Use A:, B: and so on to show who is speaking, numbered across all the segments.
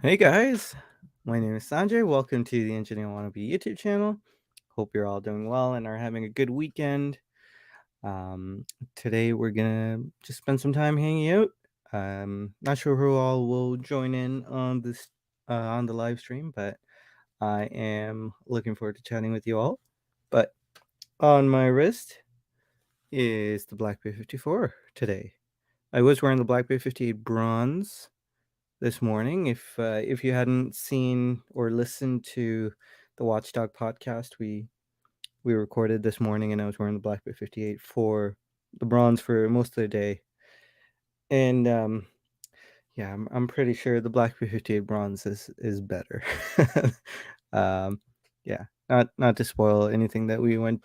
A: Hey guys, my name is Sanjay. Welcome to the Engineer Wannabe YouTube channel. Hope you're all doing well and are having a good weekend. Um, Today we're gonna just spend some time hanging out. Not sure who all will join in on this on the live stream, but I am looking forward to chatting with you all. But on my wrist is the Black Bay 54 today. I was wearing the Black Bay 58 bronze this morning. If you hadn't seen or listened to the Watchdog podcast, we recorded this morning, and I was wearing the Black Bay 58 for the bronze for most of the day. And yeah, I'm pretty sure the Black Bay 58 bronze is better. um, yeah, not to spoil anything that we went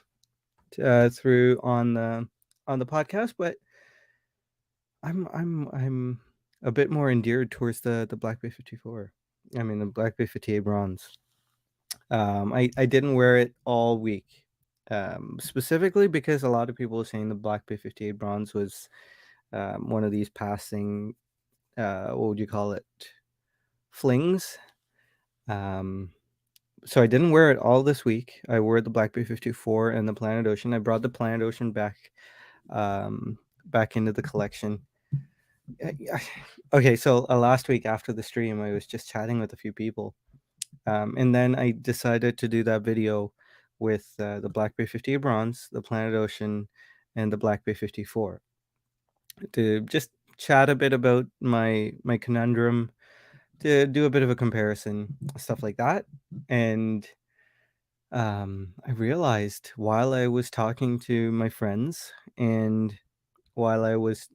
A: through on the podcast, but I'm a bit more endeared towards the Black Bay 54. I mean the Black Bay 58 bronze. I didn't wear it all week, specifically because a lot of people were saying the Black Bay 58 bronze was one of these passing, what would you call it, flings. Um, so I didn't wear it all this week. I wore the Black Bay 54 and the Planet Ocean. I brought the Planet Ocean back into the collection. Okay, so last week after the stream, I was just chatting with a few people, and then I decided to do that video with the Black Bay 58 bronze, the Planet Ocean, and the Black Bay 54 to just chat a bit about my conundrum, to do a bit of a comparison, stuff like that. And I realized while I was talking to my friends and while I was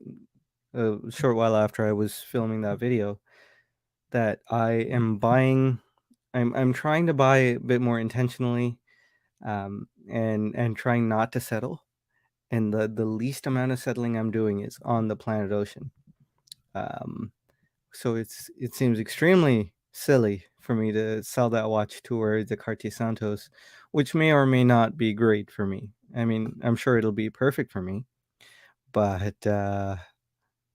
A: a short while after I was filming that video, that I'm trying to buy a bit more intentionally, and trying not to settle. And the least amount of settling I'm doing is on the Planet Ocean. Um, so it seems extremely silly for me to sell that watch towards the Cartier Santos, which may or may not be great for me. I mean, I'm sure it'll be perfect for me, but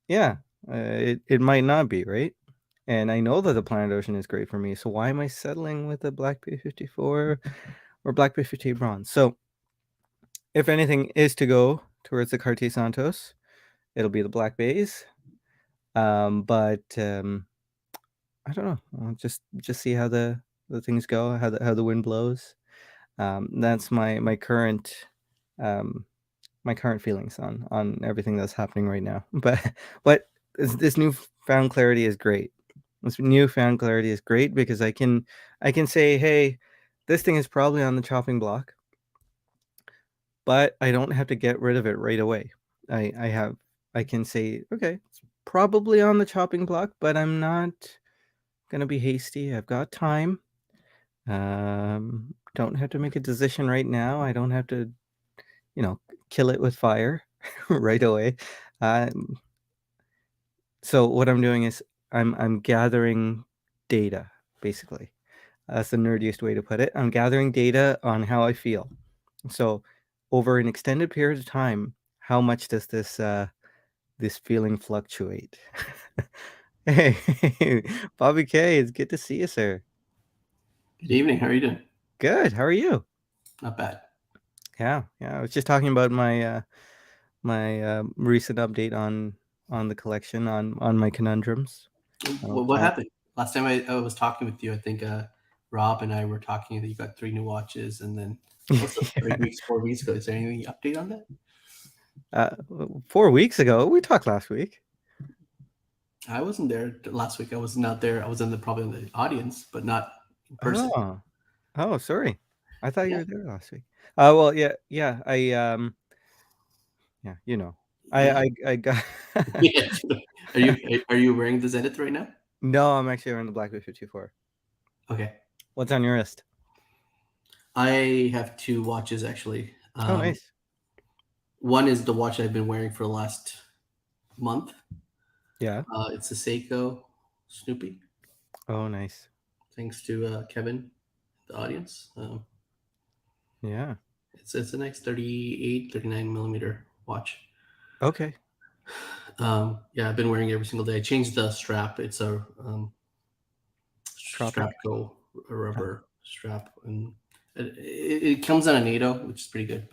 A: yeah, it might not be, right? And I know that the Planet Ocean is great for me, so why am I settling with a Black Bay 54 or Black Bay 58 bronze? So if anything is to go towards the Cartier Santos, it'll be the Black Bays. But I don't know. I'll just see how the things go, how the wind blows. That's um, my current feelings on everything that's happening right now. But this newfound clarity is great. This newfound clarity is great because I can say, hey, this thing is probably on the chopping block, but I don't have to get rid of it right away. I can say, okay, it's probably on the chopping block, but I'm not gonna be hasty. I've got time. Don't have to make a decision right now. I don't have to, you know, kill it with fire right away. Um, so what I'm doing is I'm gathering data, basically. That's the nerdiest way to put it. I'm gathering data on how I feel. So over an extended period of time, how much does this feeling fluctuate? Hey, Bobby K, it's good to see you, sir.
B: Good evening. How are you doing?
A: Good. How are you?
B: Not bad.
A: Yeah. I was just talking about my recent update on the collection on my conundrums.
B: What happened? Last time I was talking with you, I think Rob and I were talking that you got 3 new watches, and then also
A: Yeah.
B: 3 weeks, 4 weeks ago. Is there anything update on that?
A: Uh, 4 weeks ago, we talked last week.
B: I wasn't there last week. I was not there. I was probably in the audience, but not in person.
A: Oh, oh, sorry. I thought you
B: Yeah,
A: were there last week. Well, yeah. Yeah,
B: yeah,
A: I got.
B: yeah. Are you wearing the Zenith right now?
A: No, I'm actually wearing the Black Bay 54.
B: Okay.
A: What's on your wrist?
B: I have 2 watches actually.
A: Oh, nice.
B: One is the watch I've been wearing for the last month.
A: Yeah.
B: It's a Seiko Snoopy.
A: Oh, nice.
B: Thanks to Kevin, the audience.
A: Yeah.
B: It's a nice 38, 39 millimeter watch.
A: Okay.
B: Yeah, I've been wearing it every single day. I changed the strap. It's a
A: Tropic.
B: Strapco, a
A: Uh,
B: rubber strap, and it comes on a NATO, which is pretty good.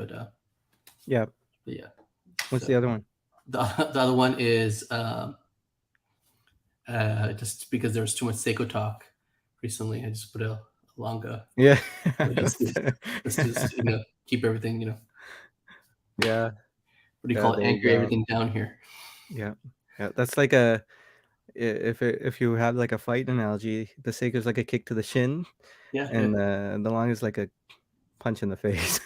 A: yeah.
B: But yeah,
A: What's the
B: so
A: other one?
B: the other one is just because there was too much Seiko talk recently, I just put a Longa
A: Yeah.
B: just to keep everything,
A: Yeah.
B: what do you
A: Yeah.
B: call it,
A: The old
B: anchor everything down here.
A: yeah. Yeah. That's like a if you have like a fight analogy, the Seiko's like a kick to the shin,
B: Yeah, yeah,
A: and the long is like a punch in the face.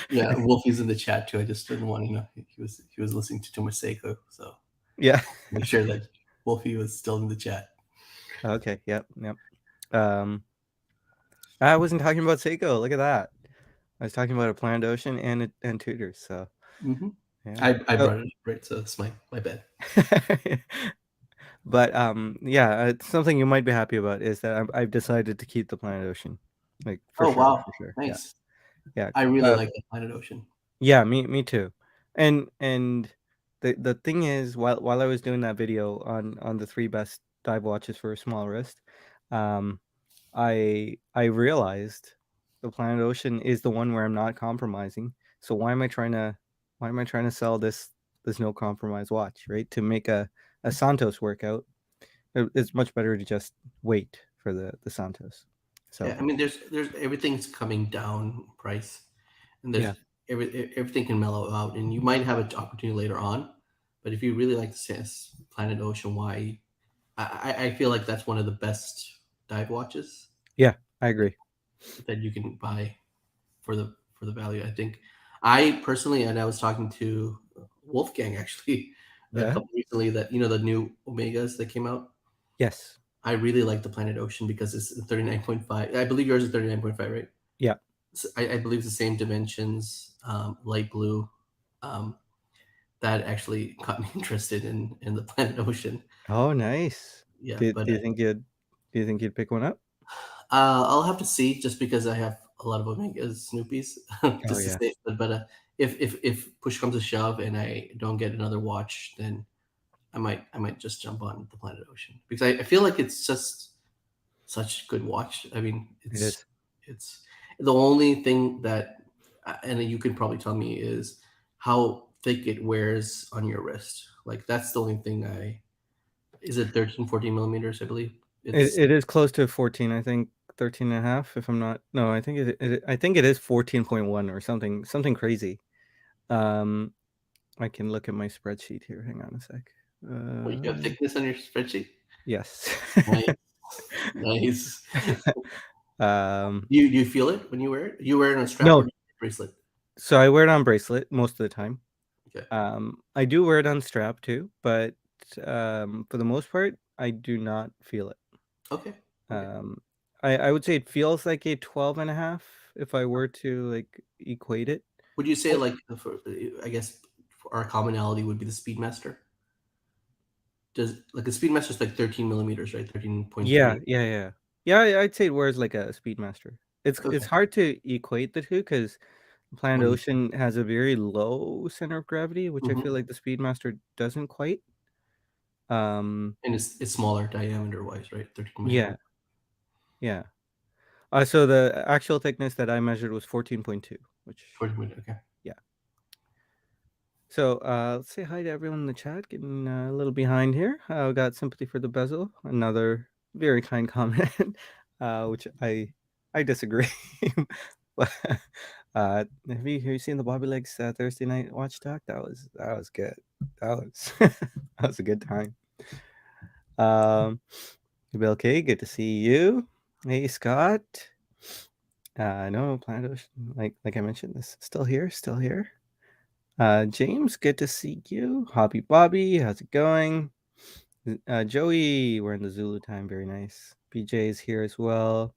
B: yeah. Wolfie's in the chat too. I just didn't want, he was listening to too much Seiko, so
A: Yeah.
B: make sure that Wolfie was still in the chat.
A: Okay. Yep. Yep. Um, I wasn't talking about Seiko. Look at that. I was talking about a planned ocean and tutors. So
B: Hmm.
A: yeah.
B: I
A: So
B: brought it up, right? So it's my bad.
A: but yeah, it's something you might be happy about is that I've decided to keep the planet ocean, like
B: Oh wow,
A: for sure. Yeah.
B: nice.
A: Yeah.
B: I really
A: Uh,
B: like the Planet Ocean.
A: yeah. Me too. And the thing is, while I was doing that video on the three best dive watches for a small wrist, um, I realized the Planet Ocean is the one where I'm not compromising. So why am I trying to sell this no compromise watch, right? To make a Santos workout, it's much better to just wait for the Santos.
B: Yeah,
A: So
B: I mean, there's everything's coming down price, and
A: yeah,
B: everything can mellow out, and you might have an opportunity later on. But if you really like Planet Ocean, why I feel like that's one of the best dive watches
A: yeah, I agree.
B: that you can buy for the value. I think I personally, and I was talking to Wolfgang actually a
A: Yeah.
B: couple recently, that the new Omegas that came out.
A: Yes.
B: I really like the Planet Ocean because it's 39.5. I believe yours is 39.5, right?
A: Yeah.
B: So I believe it's the same dimensions, light blue. Um, that actually got me interested in the Planet Ocean.
A: Oh, nice.
B: Yeah, but
A: Do you think you'd pick one up?
B: I'll have to see, just because I have a lot of Omegas, Snoopies,
A: Oh
B: just to
A: yeah.
B: say. But if push comes to shove and I don't get another watch, then I might just jump on the Planet Ocean, because I feel like it's just such a good watch. I mean,
A: It
B: it's
A: is.
B: it's the only thing that, and you can probably tell me, is how thick it wears on your wrist. Like, that's the only thing I is it 13, 14 millimeters, I believe. It's
A: It is close to 14, I think 13 and a half if I'm not no, I think it is 14.1 or something crazy. Um, I can look at my spreadsheet here. Hang on a sec.
B: what, you have thickness on your spreadsheet.
A: Yes.
B: Nice, nice.
A: Um,
B: You feel it when you wear it? You wear it on a strap or
A: no,
B: bracelet?
A: so I wear it on bracelet most of the time.
B: Okay,
A: I do wear it on strap too, but for the most part, I do not feel it.
B: okay, okay.
A: Um, I would say it feels like a 12 and a half if I were to like equate it.
B: Would you say,
A: Oh,
B: like, I guess for our commonality would be the Speedmaster? Does, like, the Speedmaster is like 13 millimeters, right?
A: yeah,
B: 13.3.
A: yeah. Yeah, I'd say it wears like a Speedmaster. It's
B: Okay.
A: hard to equate the two because Planet
B: When you,
A: Ocean has a very low center of gravity, which I feel
B: mhm.
A: like the Speedmaster doesn't quite. Um,
B: And it's smaller diameter wise, right? 13.
A: yeah, yeah. So the actual thickness that I measured was 14.2, which
B: 40. Okay.
A: yeah. So let's say hi to everyone in the chat. Getting a little behind here. We got sympathy for the bezel. Another very kind comment, which I disagree. But have you seen the Bobby Legs Thursday night watch talk? That was good. That was that was a good time. Bill K, good to see you. Hey Scott. No Planet Ocean, like I mentioned, this still here, still here. James, good to see you. Hobby Bobby, how's it going? Joey, we're in the Zulu time, very nice. BJ's here as well.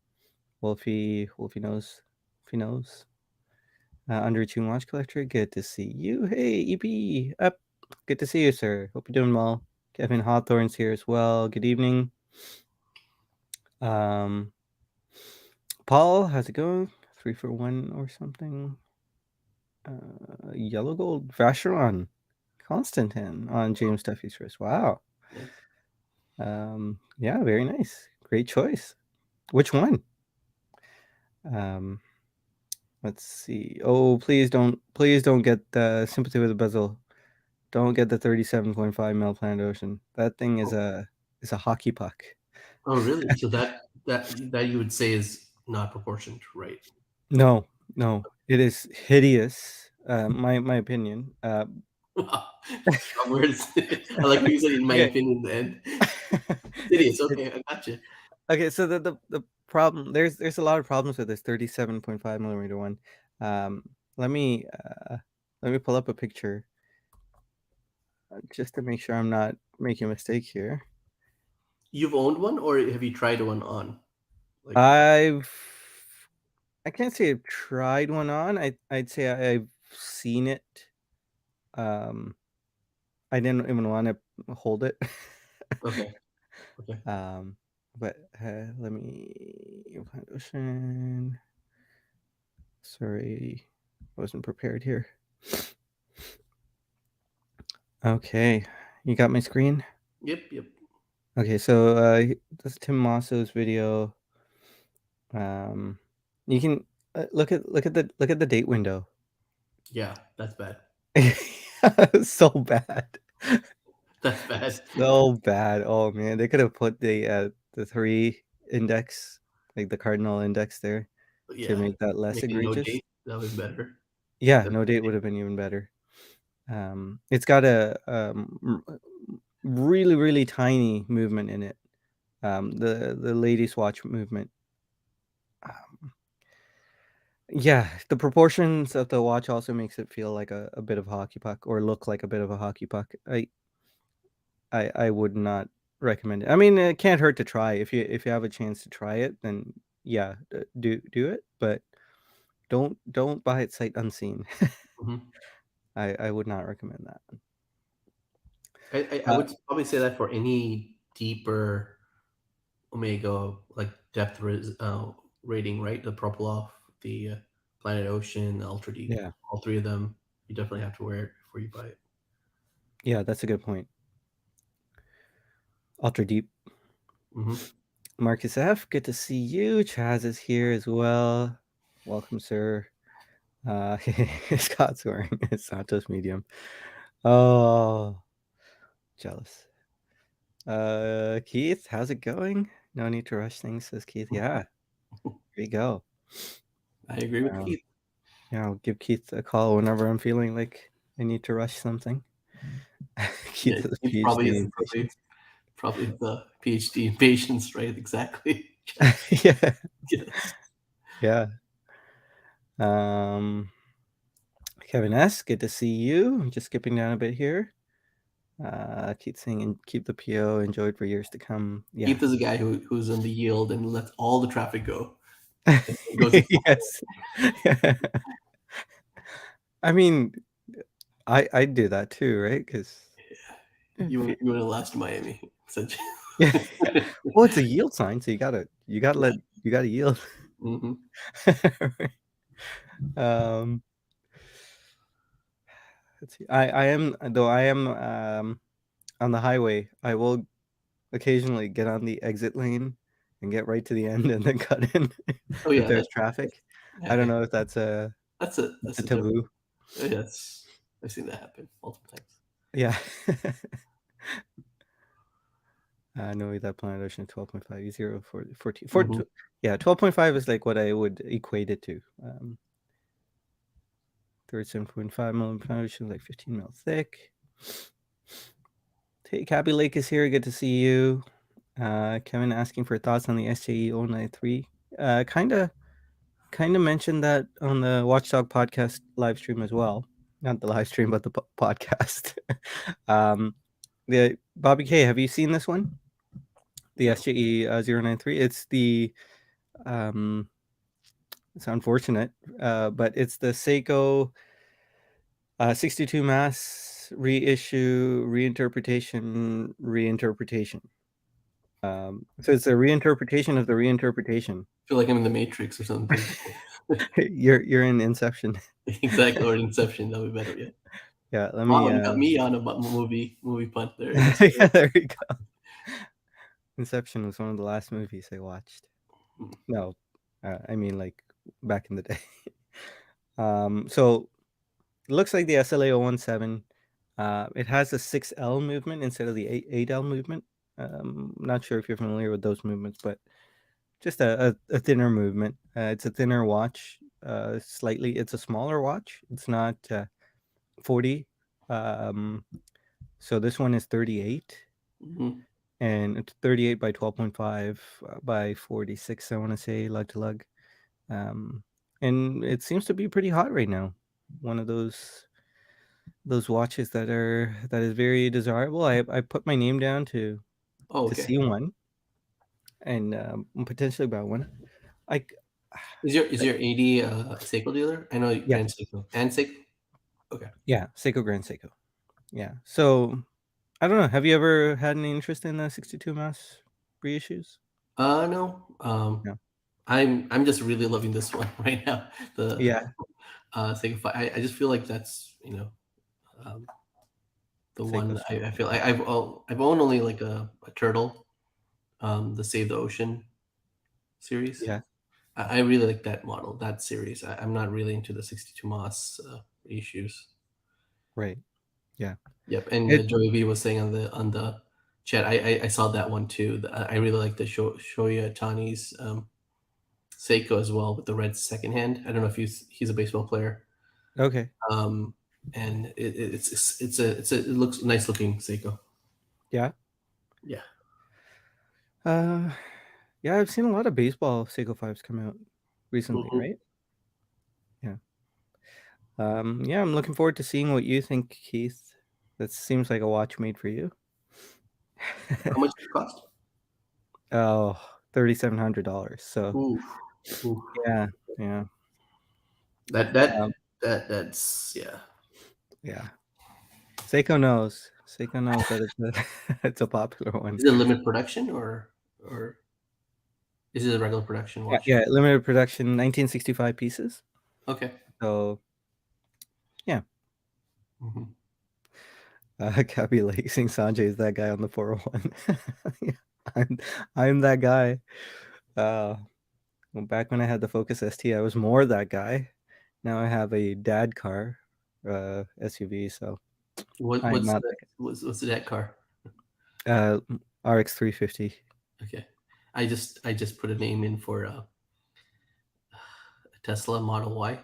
A: Wolfie knows. Wolfie knows. Undertune Watch Collector, good to see you. Hey, EP, up. Good to see you, sir. Hope you're doing well. Kevin Hawthorne's here as well. Good evening. Um, Paul, how's it going? 3 for 1 or something. Yellow Gold Vacheron Constantin on James Duffy's wrist. Wow.
B: Yeah.
A: Yeah, very nice. Great choice. Which one? Um, let's see. Oh, please don't get the sympathy with a bezel. Don't get the 37.5 mil Planet Ocean. That thing
B: Oh,
A: is a hockey puck.
B: oh, really? So that you would say is not proportioned, right?
A: No, no, it is hideous. My opinion.
B: Strong words. I like how you said, in my
A: Okay.
B: opinion, the end. Hideous.
A: It's
B: Okay, I got you.
A: okay. So the problem there's a lot of problems with this 37.5 millimeter one. Um, let me uh let me pull up a picture just to make sure I'm not making a mistake here.
B: You've owned one, or have you tried one on? Like,
A: I've I can't say I've tried one on. I'd say I've seen it. Um, I didn't even want to hold it.
B: okay, okay.
A: um, but let me ocean. Sorry, I wasn't prepared here. Okay, you got my screen.
B: Yep, yep.
A: Okay, so this is Tim Masso's video. Um, you can look at the date window.
B: Yeah, that's bad.
A: So bad.
B: That's bad.
A: So bad. Oh man, they could have put the 3 index, like the cardinal index there to
B: Yeah,
A: make that less
B: making no
A: egregious.
B: date, that was better.
A: Yeah, no date
B: Definitely.
A: would have been even better. It's got a really really tiny movement in it. The ladies watch movement. Um, yeah, the proportions of the watch also makes it feel like a bit of a hockey puck or look like a bit of a hockey puck. I would not recommend it. I mean, it can't hurt to try. If you have a chance to try it, then yeah, do it, but don't buy it sight unseen.
B: Mhm.
A: I would not recommend that.
B: I
A: Uh,
B: would probably say that for any deeper Omega, like rating, right? The Purple Off, the Planet Ocean, the Ultra Deep,
A: yeah,
B: all three of them, you definitely have to wear it before you buy it.
A: yeah, that's a good point. Ultra deep.
B: Hmm.
A: Marcus F, good to see you. Chaz is here as well. Welcome, sir. Scott's wearing a Santos medium. Oh, jealous. Keith, how's it going? No need to rush things, says Keith. Yeah, here you go.
B: I agree with
A: Um,
B: Keith.
A: yeah, I'll give Keith a call whenever I'm feeling like I need to rush something.
B: Yeah,
A: Keith has a
B: Keith probably
A: PhD
B: is
A: in patience.
B: probably the PhD in patience, right? Exactly.
A: Yeah,
B: Yes.
A: yeah. Um, Kevin S, good to see you. I'm just skipping down a bit here. Keep saying and keep the PO enjoyed for years to come. Yeah.
B: Keith is a guy who's in the yield and lets all the traffic go. And goes to
A: Yes. I mean, I do that too, right? Because
B: you want to last to Miami, essentially.
A: yeah, yeah. Well, it's a yield sign, so
B: Yeah.
A: you gotta yield.
B: Hmm.
A: um, let's see. I am though I am on the highway. I will occasionally get on the exit lane and get right to the end and then cut in
B: Oh
A: if
B: yeah,
A: there's traffic.
B: yeah,
A: I don't
B: yeah.
A: know if that's
B: That's
A: a
B: a different.
A: taboo.
B: Yes, I've seen that happen multiple times.
A: Yeah. No, that Planet Ocean 12.5 0 for 14 for
B: Hmm.
A: yeah, 12.5 is like what I would equate it to. 37.5 millimeter Planet Ocean, like 15 mil thick. Hey, Cabby Lake is here. Good to see you. Kevin asking for thoughts on the SJE 093. Kind of mentioned that on the Watchdog podcast live stream as well. Not the live stream, but the podcast. um, the Bobby K, have you seen this one? The
B: No.
A: SJE 093. Um, it's unfortunate, but it's the Seiko 62 mass reissue, reinterpretation. So it's a reinterpretation of the reinterpretation.
B: I feel like I'm in the Matrix or something.
A: You're in Inception.
B: Exactly, or Inception. That'll be better. Yeah.
A: Yeah, let me
B: Wow, you got me on a movie pun there.
A: yeah, there you go. Inception was one of the last movies I watched.
B: Hmm.
A: No, I mean like back in the day. So it looks like the SLA 017. It has a 6L movement instead of the 8L movement. Not sure if you're familiar with those movements, but just a thinner movement. It's a thinner watch. Slightly, it's a smaller watch. It's not 40. Um, so this one is 38,
B: Hmm.
A: and it's 38 by 12.5 by 46. I want to say lug to lug. Um, and it seems to be pretty hot right now. One of those watches that is very desirable. I put my name down
B: Oh,
A: to
B: okay.
A: see one and potentially buy one. I,
B: Is your AD Seiko dealer? I know
A: yeah,
B: Grand Seiko and Seiko. Okay.
A: yeah, Seiko Grand Seiko. Yeah. So I don't know. Have you ever had any interest in 62 mass reissues?
B: No.
A: No.
B: I'm just really loving this one right now. The
A: Yeah.
B: Seiko 5. I just feel like that's um, the
A: Seiko
B: one
A: style.
B: I feel I've owned only like a turtle, the Save the Ocean series.
A: Yeah.
B: I really like that model, that series. I'm not really into the 62 Moss issues.
A: Right. Yeah.
B: Yep, and
A: It
B: Joey V was saying on the chat. I saw that one too. I really like the Shoya Tani's Seiko as well with the red second hand. I don't know if he's a baseball player.
A: okay.
B: Um, and it looks nice looking Seiko.
A: Yeah.
B: Yeah.
A: Uh yeah, I've seen a lot of baseball Seiko 5s come out recently,
B: Mhm.
A: right? Yeah. Yeah, I'm looking forward to seeing what you think, Keith. That seems like a watch made for you.
B: How much does it cost?
A: Oh, $3,700. So,
B: Ooh, ooh.
A: yeah, yeah,
B: That that
A: um,
B: that's yeah.
A: yeah. Seiko knows that it's a it's a popular one.
B: Is it limited production or is it a regular production
A: Yeah,
B: watch?
A: yeah, limited production, 1965 pieces.
B: Okay.
A: So, yeah.
B: Hmm.
A: Gabby like saying Sanjay is that guy on the 401. Yeah, I'm I'm that guy. Uh, well, back when I had the Focus ST, I was more that guy. Now I have a dad car, SUV, so
B: What
A: I'm
B: what's
A: not
B: the
A: that
B: what's that car?
A: guy. RX 350.
B: Okay. I just put a name in for a Tesla Model Y.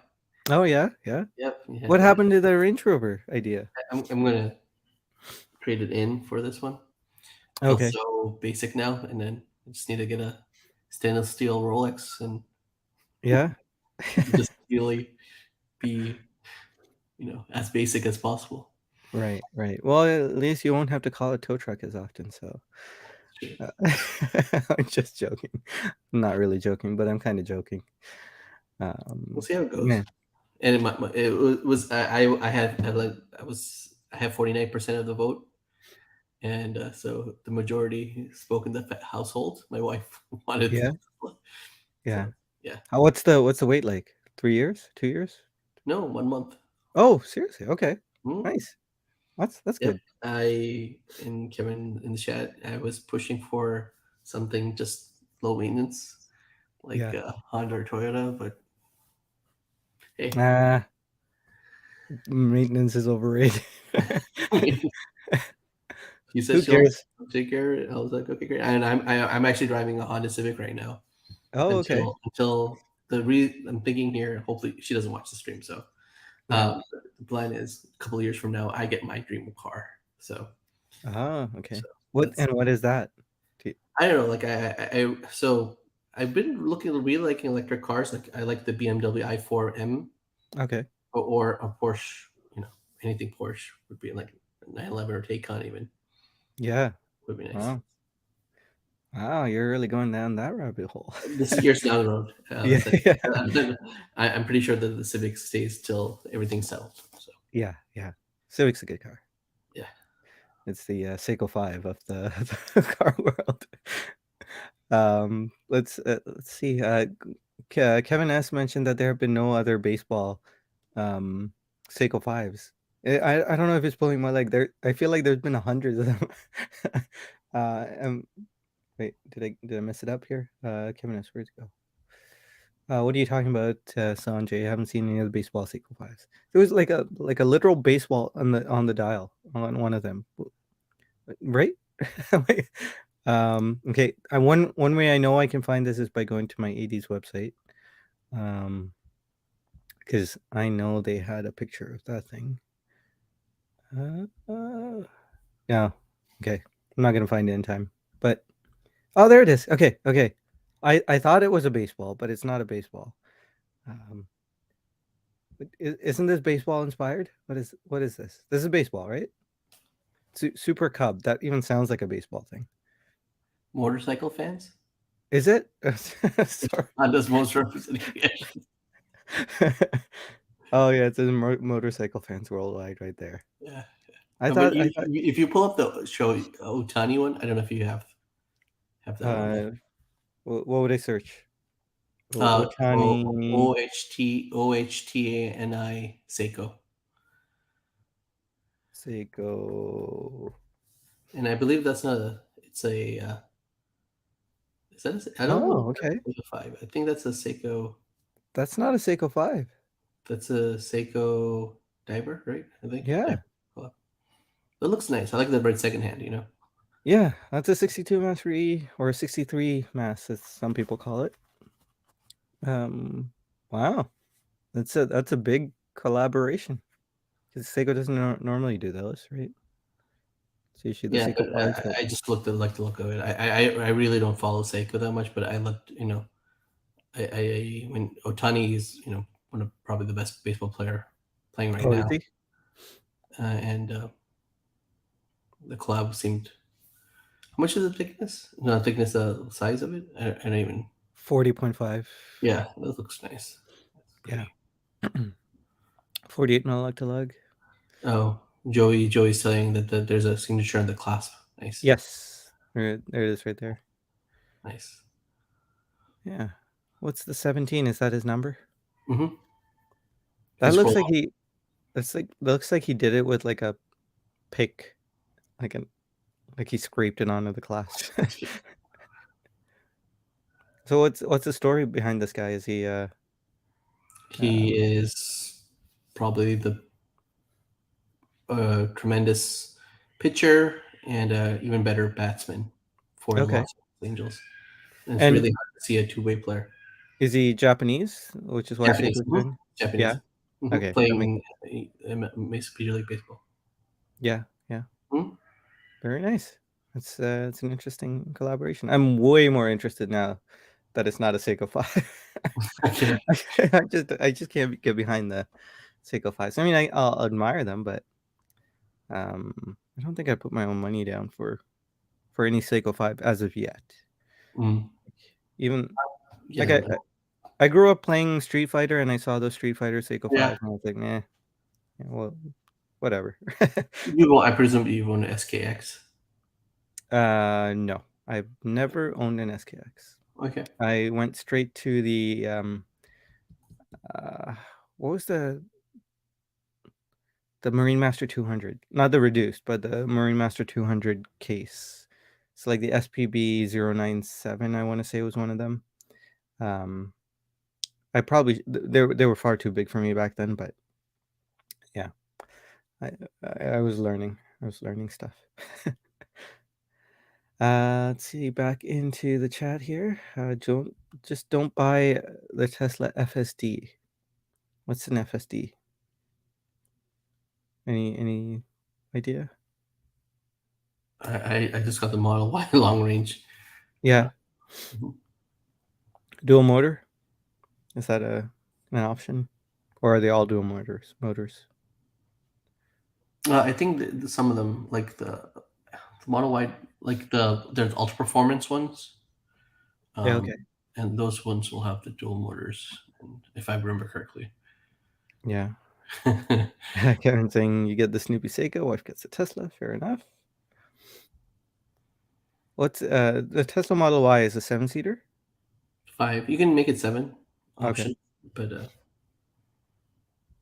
A: Oh yeah, yeah.
B: Yep. Yeah.
A: What happened to the Range Rover idea?
B: I'm gonna trade it in for this one. Feels
A: Okay.
B: so basic now, and then I just need to get a stainless steel Rolex and
A: Yeah.
B: just really be as basic as possible.
A: Right, right. Well, at least you won't have to call a tow truck as often, so
B: Sure.
A: uh, I'm just joking. I'm not really joking, but I'm kind of joking.
B: We'll see how it
A: Yeah.
B: goes. And it was I have 49% of the vote, and so the majority spoke in the household. My wife wanted
A: Yeah.
B: Tesla.
A: Yeah.
B: So yeah,
A: What's the wait like? 3 years? 2 years?
B: no, 1 month.
A: Oh, seriously? Okay.
B: Hmm.
A: Nice. That's
B: Yep.
A: good.
B: I and Kevin in the chat, I was pushing for something just low maintenance, like
A: Yeah.
B: Honda or Toyota, but hey,
A: Ah, maintenance is overrated.
B: she said
A: Who
B: she'll
A: cares?
B: take care of it. I was like, okay, great. And I'm actually driving a Honda Civic right now
A: Oh, okay.
B: until I'm thinking here. Hopefully, she doesn't watch the stream. So
A: Yeah.
B: the plan is a couple of years from now, I get my dream car. So
A: Ah, okay.
B: so that's
A: What is that? Do
B: I don't know. Like so I've been really liking electric cars. Like I like the BMW i4M
A: Okay.
B: or a Porsche. You know, anything Porsche would be like 911 or Taycan even
A: Yeah.
B: would be nice.
A: Wow. Wow, you're really going down that rabbit hole.
B: This is years down the road.
A: Yeah, yeah.
B: I'm pretty sure that the Civic stays till everything's settled. So
A: Yeah, yeah. Civic's a good car.
B: yeah,
A: It's the Seiko 5 of the, the car world. Let's see. Kevin S mentioned that there have been no other baseball um, Seiko 5s. I don't know if it's pulling my leg. I feel like there's been hundreds of them. And Wait, did I mess it up here? Kevin, where'd it go? What are you talking about, Sanjay? I haven't seen any of the baseball Seiko fives. There was like a literal baseball on the dial on one of them, right? Wait, okay. One way I know I can find this is by going to my 80s website, because I know they had a picture of that thing. Yeah. Okay. I'm not gonna find it in time, but oh, there it is. Okay. Okay. I thought it was a baseball, but it's not a baseball. Um, isn't this baseball inspired? What is this? This is baseball, right? Super Cub. That even sounds like a baseball thing.
B: Motorcycle fans?
A: Is it? Sorry.
B: Not as most representation.
A: Oh yeah, it says motorcycle fans worldwide right there.
B: Yeah.
A: I
B: No, but
A: thought I thought
B: if you pull up the show Otani one, I don't know if you have that one there.
A: uh what would I search?
B: Uh,
A: Otani
B: OHTANI Seiko,
A: Seiko.
B: and I believe that's not a. It's a. Is that I don't know if
A: Oh, okay.
B: that's a five. I think that's a Seiko.
A: That's not a Seiko 5.
B: That's a Seiko diver, right? I think. Diver.
A: Yeah.
B: Well, it looks nice. I like the bird second hand. You know.
A: Yeah, that's a 62 mass re or a 63 mass, as some people call it. Wow. That's a big collaboration. Because Seiko doesn't normally do those, right? It's usually the
B: Yeah,
A: Seiko
B: but
A: 5s that.
B: I just looked at like the look of it. I really don't follow Seiko that much, but I looked. You know, I when Otani is one of probably the best baseball player playing right
A: Oh, is
B: now,
A: he?
B: and the collab seemed. How much is the thickness? No, thickness, size of it. I don't even.
A: 40.5.
B: Yeah, that looks nice. That's
A: Yeah.
B: pretty.
A: 48 mil lug to lug.
B: Oh, Joey's saying that there's a signature on the clasp. Nice,
A: Yes. There it is right there.
B: nice.
A: Yeah. What's the 17? Is that his number?
B: Mm-hmm. If you
A: That looks
B: scroll
A: like he did it with like a pick, like an like he scraped it onto the clasp.
B: up,
A: So what's the story behind this guy? Is he
B: he
A: um
B: is probably the tremendous pitcher and even better batsman for the
A: okay.
B: Los Angeles. And it's
A: And
B: really hard to see a two-way player.
A: is he Japanese, which is why
B: Japanese,
A: Seiko's good? Yeah.
B: Japanese,
A: Okay, that makes
B: playing Major League Baseball.
A: yeah, yeah.
B: Hmm?
A: Very nice. It's an interesting collaboration. I'm way more interested now that it's not a Seiko 5.
B: Okay.
A: I just can't get behind the Seiko 5s. I mean, I'll admire them, but I don't think I put my own money down for any Seiko 5 as of yet.
B: Mm.
A: Even like
B: Yeah,
A: I grew up playing Street Fighter and I saw those Street Fighter Seiko
B: yeah.
A: 5s and I was like, nah, yeah, well, whatever.
B: I presume you own SKX.
A: No, I've never owned an SKX.
B: Okay.
A: I went straight to the uh, what was the Marine Master 200? Not the reduced, but the Marine Master 200 case. It's like the SPB 097, I want to say was one of them. Um, I probably they were far too big for me back then, but yeah, I I was learning. I was learning stuff. Let's see, back into the chat here. Don't buy the Tesla FSD. What's an FSD? Any idea?
B: I just got the Model Y long range.
A: Yeah,
B: Mhm.
A: dual motor. Is that an option, or are they all dual Motors.
B: I think some of them, like the Model Y, like there's ultra performance ones,
A: Yeah. Okay.
B: and those ones will have the dual motors, and if I remember correctly.
A: Yeah. Karen saying you get the Snoopy Seiko, wife gets a Tesla. Fair enough. What's the Tesla Model Y is a 7-seater?
B: Five. You can make it seven
A: Okay.
B: option, but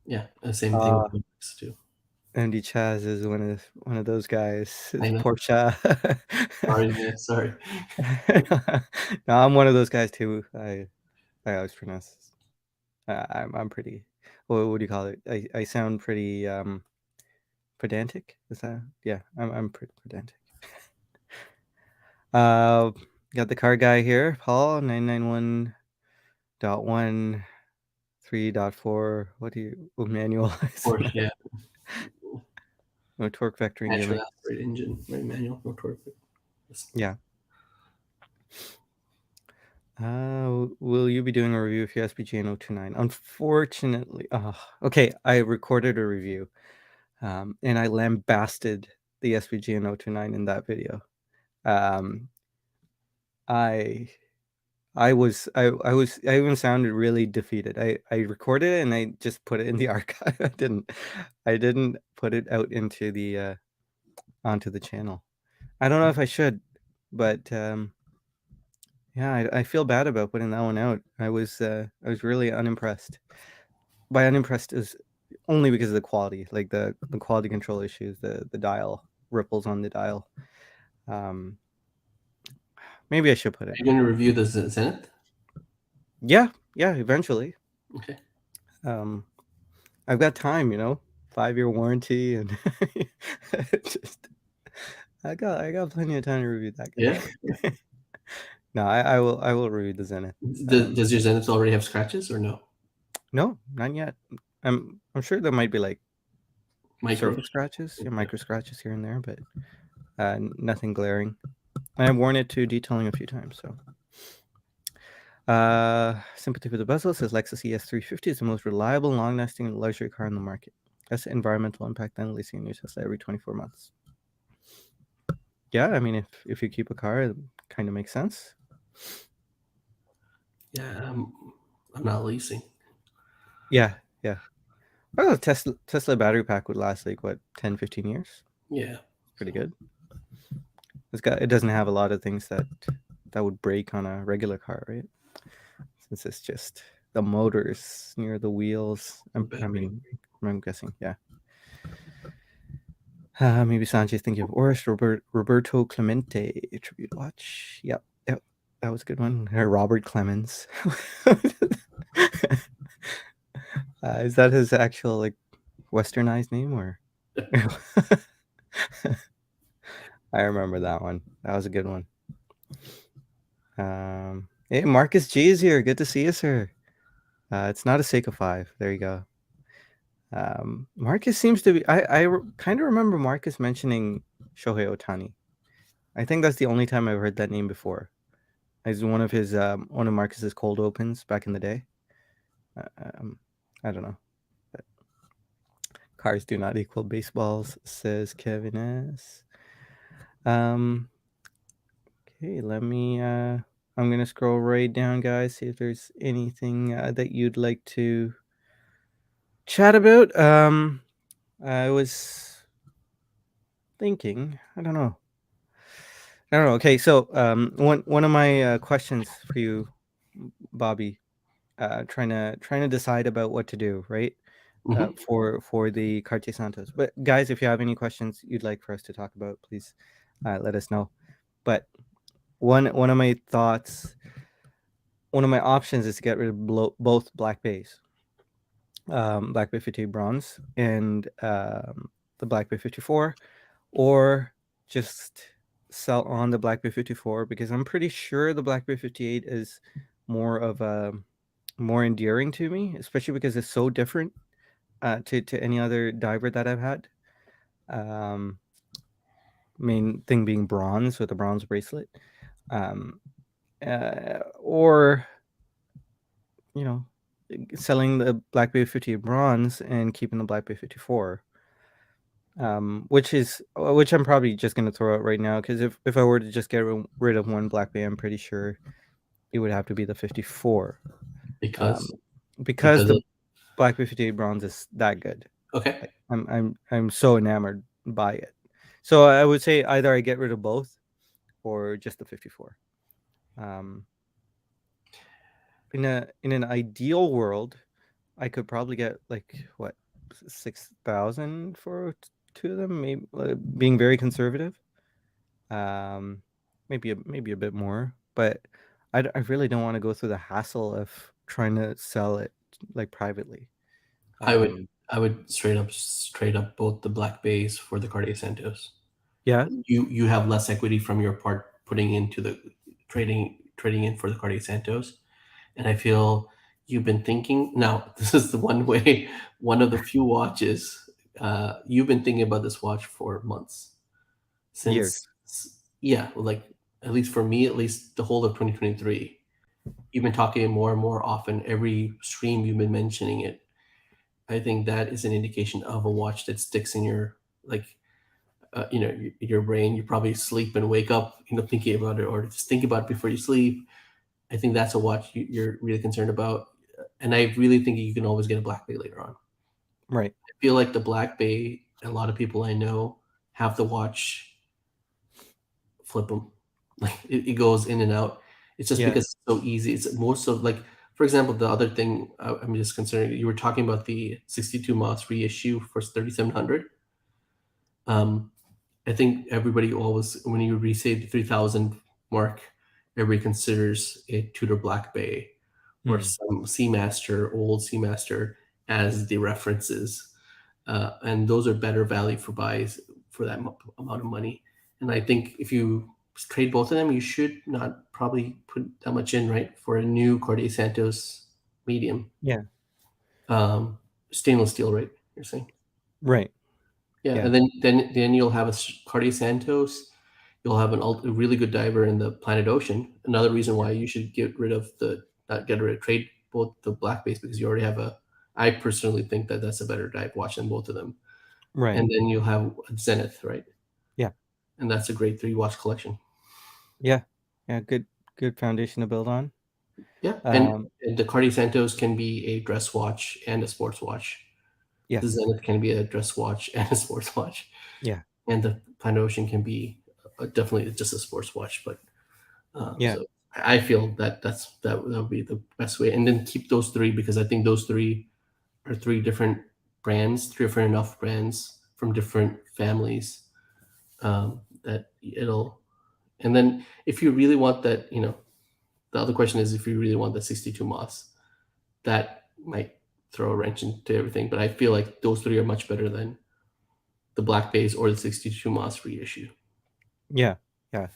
B: yeah, the same thing
A: Uh
B: with the next two.
A: MD Chaz is one of those guys.
B: I
A: It's
B: know.
A: Porsche.
B: Sorry, man. Sorry.
A: No, I'm one of those guys too. I always pronounce. I'm pretty. What do you call it? I sound pretty pedantic. Is that? Yeah, I'm pretty pedantic. Uh, got the car guy here, Paul 991.13.4. What do you manual?
B: Porsche, yeah.
A: No torque vectoring
B: Naturally
A: gimmick.
B: aspirated engine, right? Manual, no torque.
A: Yeah. Will you be doing a review of your SPGN 029? Unfortunately, okay, I recorded a review, and I lambasted the SPGN 029 in that video. Um, I I even sounded really defeated. I recorded it and I just put it in the archive. I didn't put it out into the onto the channel. I don't know if I should, but yeah, I feel bad about putting that one out. I was really unimpressed. By unimpressed is only because of the quality, like the quality control issues, the dial ripples on the dial. Um, maybe I should put
B: Are
A: it
B: you
A: out.
B: going to review the Zenith?
A: Yeah, yeah, eventually.
B: Okay.
A: Um, I've got time, 5-year warranty, and just I got plenty of time to review that
B: Yeah.
A: guy. No, I will review the Zenith.
B: Does your Zenith already have scratches or no?
A: No, not yet. I'm sure there might be like surface
B: Micros.
A: scratches, yeah,
B: Yeah.
A: micro scratches here and there, but nothing glaring. And I've worn it to detailing a few times, so. Sympathy for the bezel says Lexus ES350 is the most reliable, long-lasting luxury car in the market. That's the environmental impact than leasing a new Tesla every 24 months. Yeah, I mean, if you keep a car, it kind of makes sense.
B: Yeah. I'm not leasing.
A: Yeah, yeah. Well, a Tesla battery pack would last like what 10, 15 years.
B: Yeah.
A: Pretty good. It doesn't have a lot of things that would break on a regular car, right? Since it's just the motors near the wheels.
B: The
A: I
B: battery.
A: mean, I'm guessing, yeah. Maybe Sanjay's thinking of Oris Roberto Clemente tribute watch. Yep, yep, that was a good one. Robert Clemens. Is that his actual like westernized name or? I remember that one. That was a good one. Hey, Marcus G is here. Good to see you, sir. It's not a Seiko 5. There you go. Marcus seems to be. I kind of remember Marcus mentioning Shohei Otani. I think that's the only time I've heard that name before. As one of Marcus's cold opens back in the day. Um, I don't know. But cars do not equal baseballs, says Kevin S. Okay, let me. I'm gonna scroll right down, guys. See if there's anything that you'd like to chat about. I was thinking. I don't know. I don't know. Okay, so one of my questions for you, Bobby, trying to decide about what to do, right?
B: Hmm.
A: For the Cartier Santos. But guys, if you have any questions you'd like for us to talk about, please let us know. But one of my thoughts, one of my options is to get rid of both Black Bays, Black Bay 58 Bronze and the Black Bay 54, or just sell on the Black Bay 54 because I'm pretty sure the Black Bay 58 is more of a more endearing to me, especially because it's so different to any other diver that I've had. Um, Main thing being bronze with a bronze bracelet, um, or you know, selling the Black Bay 50 bronze and keeping the Black Bay 54. Which I'm probably just gonna throw out right now because if I were to just get rid of one Black Bay, I'm pretty sure it would have to be the 54. Um,
B: Because
A: because
B: because
A: the
B: of,
A: Black Bay 58 bronze is that good.
B: okay.
A: Like, I'm so enamored by it. So I would say either I get rid of both or just the 54. Um, in an ideal world, I could probably get like what 6,000 for two of them, maybe being very conservative. Um, maybe a bit more, but I really don't want to go through the hassle of trying to sell it like privately.
B: I would
A: Um,
B: I would straight up both the Black Bays for the Cartier Santos.
A: yeah,
B: You have less equity from your part putting into the trading in for the Cartier Santos, and I feel you've been thinking. Now, this is the one way, one of the few watches you've been thinking about this watch for months
A: years.
B: since, yeah, like at least for me, at least the whole of 2023. You've been talking more and more often. Every stream you've been mentioning it. I think that is an indication of a watch that sticks in your like your brain. You probably sleep and wake up thinking about it, or just think about it before you sleep. I think that's a watch you're really concerned about, and I really think you can always get a Black Bay later on.
A: Right.
B: I feel like the Black Bay, a lot of people I know have the watch, flip them, like it goes in and out. It's just
A: Yeah.
B: because it's so easy. It's most of like, for example, the other thing I'm just considering. You were talking about the 62 Moss reissue for 3700. Um, I think everybody always, when you say the 3000 mark, everybody considers a Tudor Black Bay or
A: Mm.
B: some Seamaster, old Seamaster as the references. And those are better value for buys for that amount of money. And I think if you trade both of them, you should not probably put that much in, right? For a new Cartier Santos medium.
A: Yeah.
B: Um, Stainless steel, right? You're saying?
A: Right.
B: Yeah,
A: Yeah.
B: and then you'll have a Cartier Santos. You'll have a really good diver in the Planet Ocean. Another reason why you should get rid of the not get rid of trade both the black base, because you already have a. I personally think that that's a better dive watch than both of them.
A: Right.
B: And then you'll have Zenith, right?
A: Yeah.
B: And that's a great three watch collection.
A: Yeah. Yeah. Good foundation to build on.
B: Yeah,
A: Um,
B: and the Cartier Santos can be a dress watch and a sports watch. The
A: yes.
B: Zenith can be a dress watch and a sports watch,
A: Yeah.
B: and the Planet Ocean can be definitely just a sports watch. But
A: Yeah.
B: so I feel that would be the best way, and then keep those three because I think those three are three different brands, three different enough brands from different families that it'll. And then if you really want that, the other question is if you really want the 62 Moss, that might throw a wrench into everything. But I feel like those three are much better than the Black Base or the 62 Moss reissue.
A: Yeah. Yeah.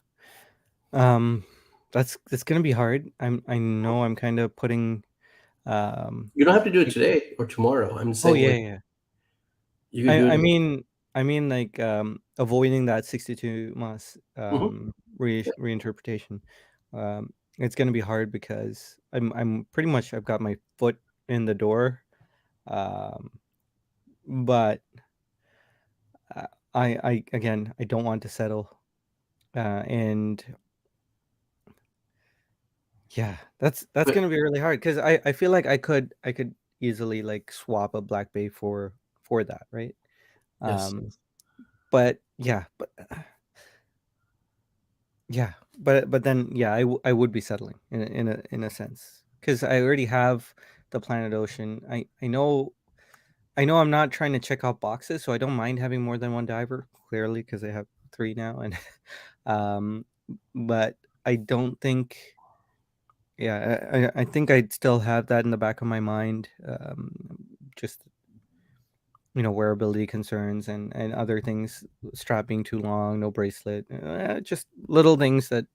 A: Um, that's gonna be hard. I know I'm kind of putting
B: You don't have to do it
A: like,
B: today or tomorrow. I'm just
A: oh
B: saying,
A: yeah,
B: like,
A: yeah. Yeah.
B: you could do
A: I
B: it.
A: mean like avoiding that 62 months
B: Mhm.
A: reinterpretation. It's gonna be hard because I'm pretty much I've got my foot in the door. Um, but I again I don't want to settle. And yeah, that's
B: But
A: gonna be really hard because I feel like I could easily like swap a Black Bay for that, right?
B: yes,
A: Um, but yeah, but then yeah, I would be settling in a sense because I already have the Planet Ocean. I know I'm not trying to check off boxes, so I don't mind having more than one diver. Clearly, because I have three now, and um, but I don't think. Yeah, I think I'd still have that in the back of my mind. Just wearability concerns and other things, strap being too long, no bracelet, just little things that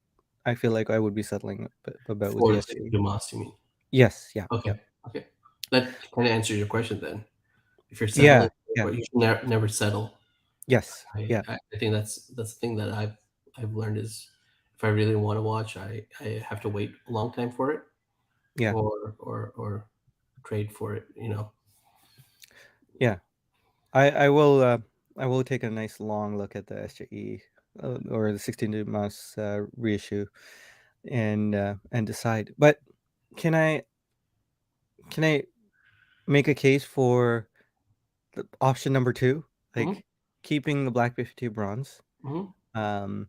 A: I feel like I would be settling about with
B: for
A: the
B: the
A: SGE.
B: 62 Moss, you mean?
A: Yes, yeah, yeah,
B: Okay, okay. That kind of answers your question then. If you're
A: yeah,
B: settling,
A: yeah,
B: but you should never settle.
A: yes,
B: I,
A: yeah,
B: I I think that's the thing that I've learned is if I really want to watch, I have to wait a long time for it,
A: yeah,
B: or trade for it.
A: yeah. I will take a nice long look at the SGE or the 16 months reissue and decide. But can I can I make a case for the option number two,
B: Hmm.
A: like keeping the Black 52 bronze,
B: Hmm.
A: um,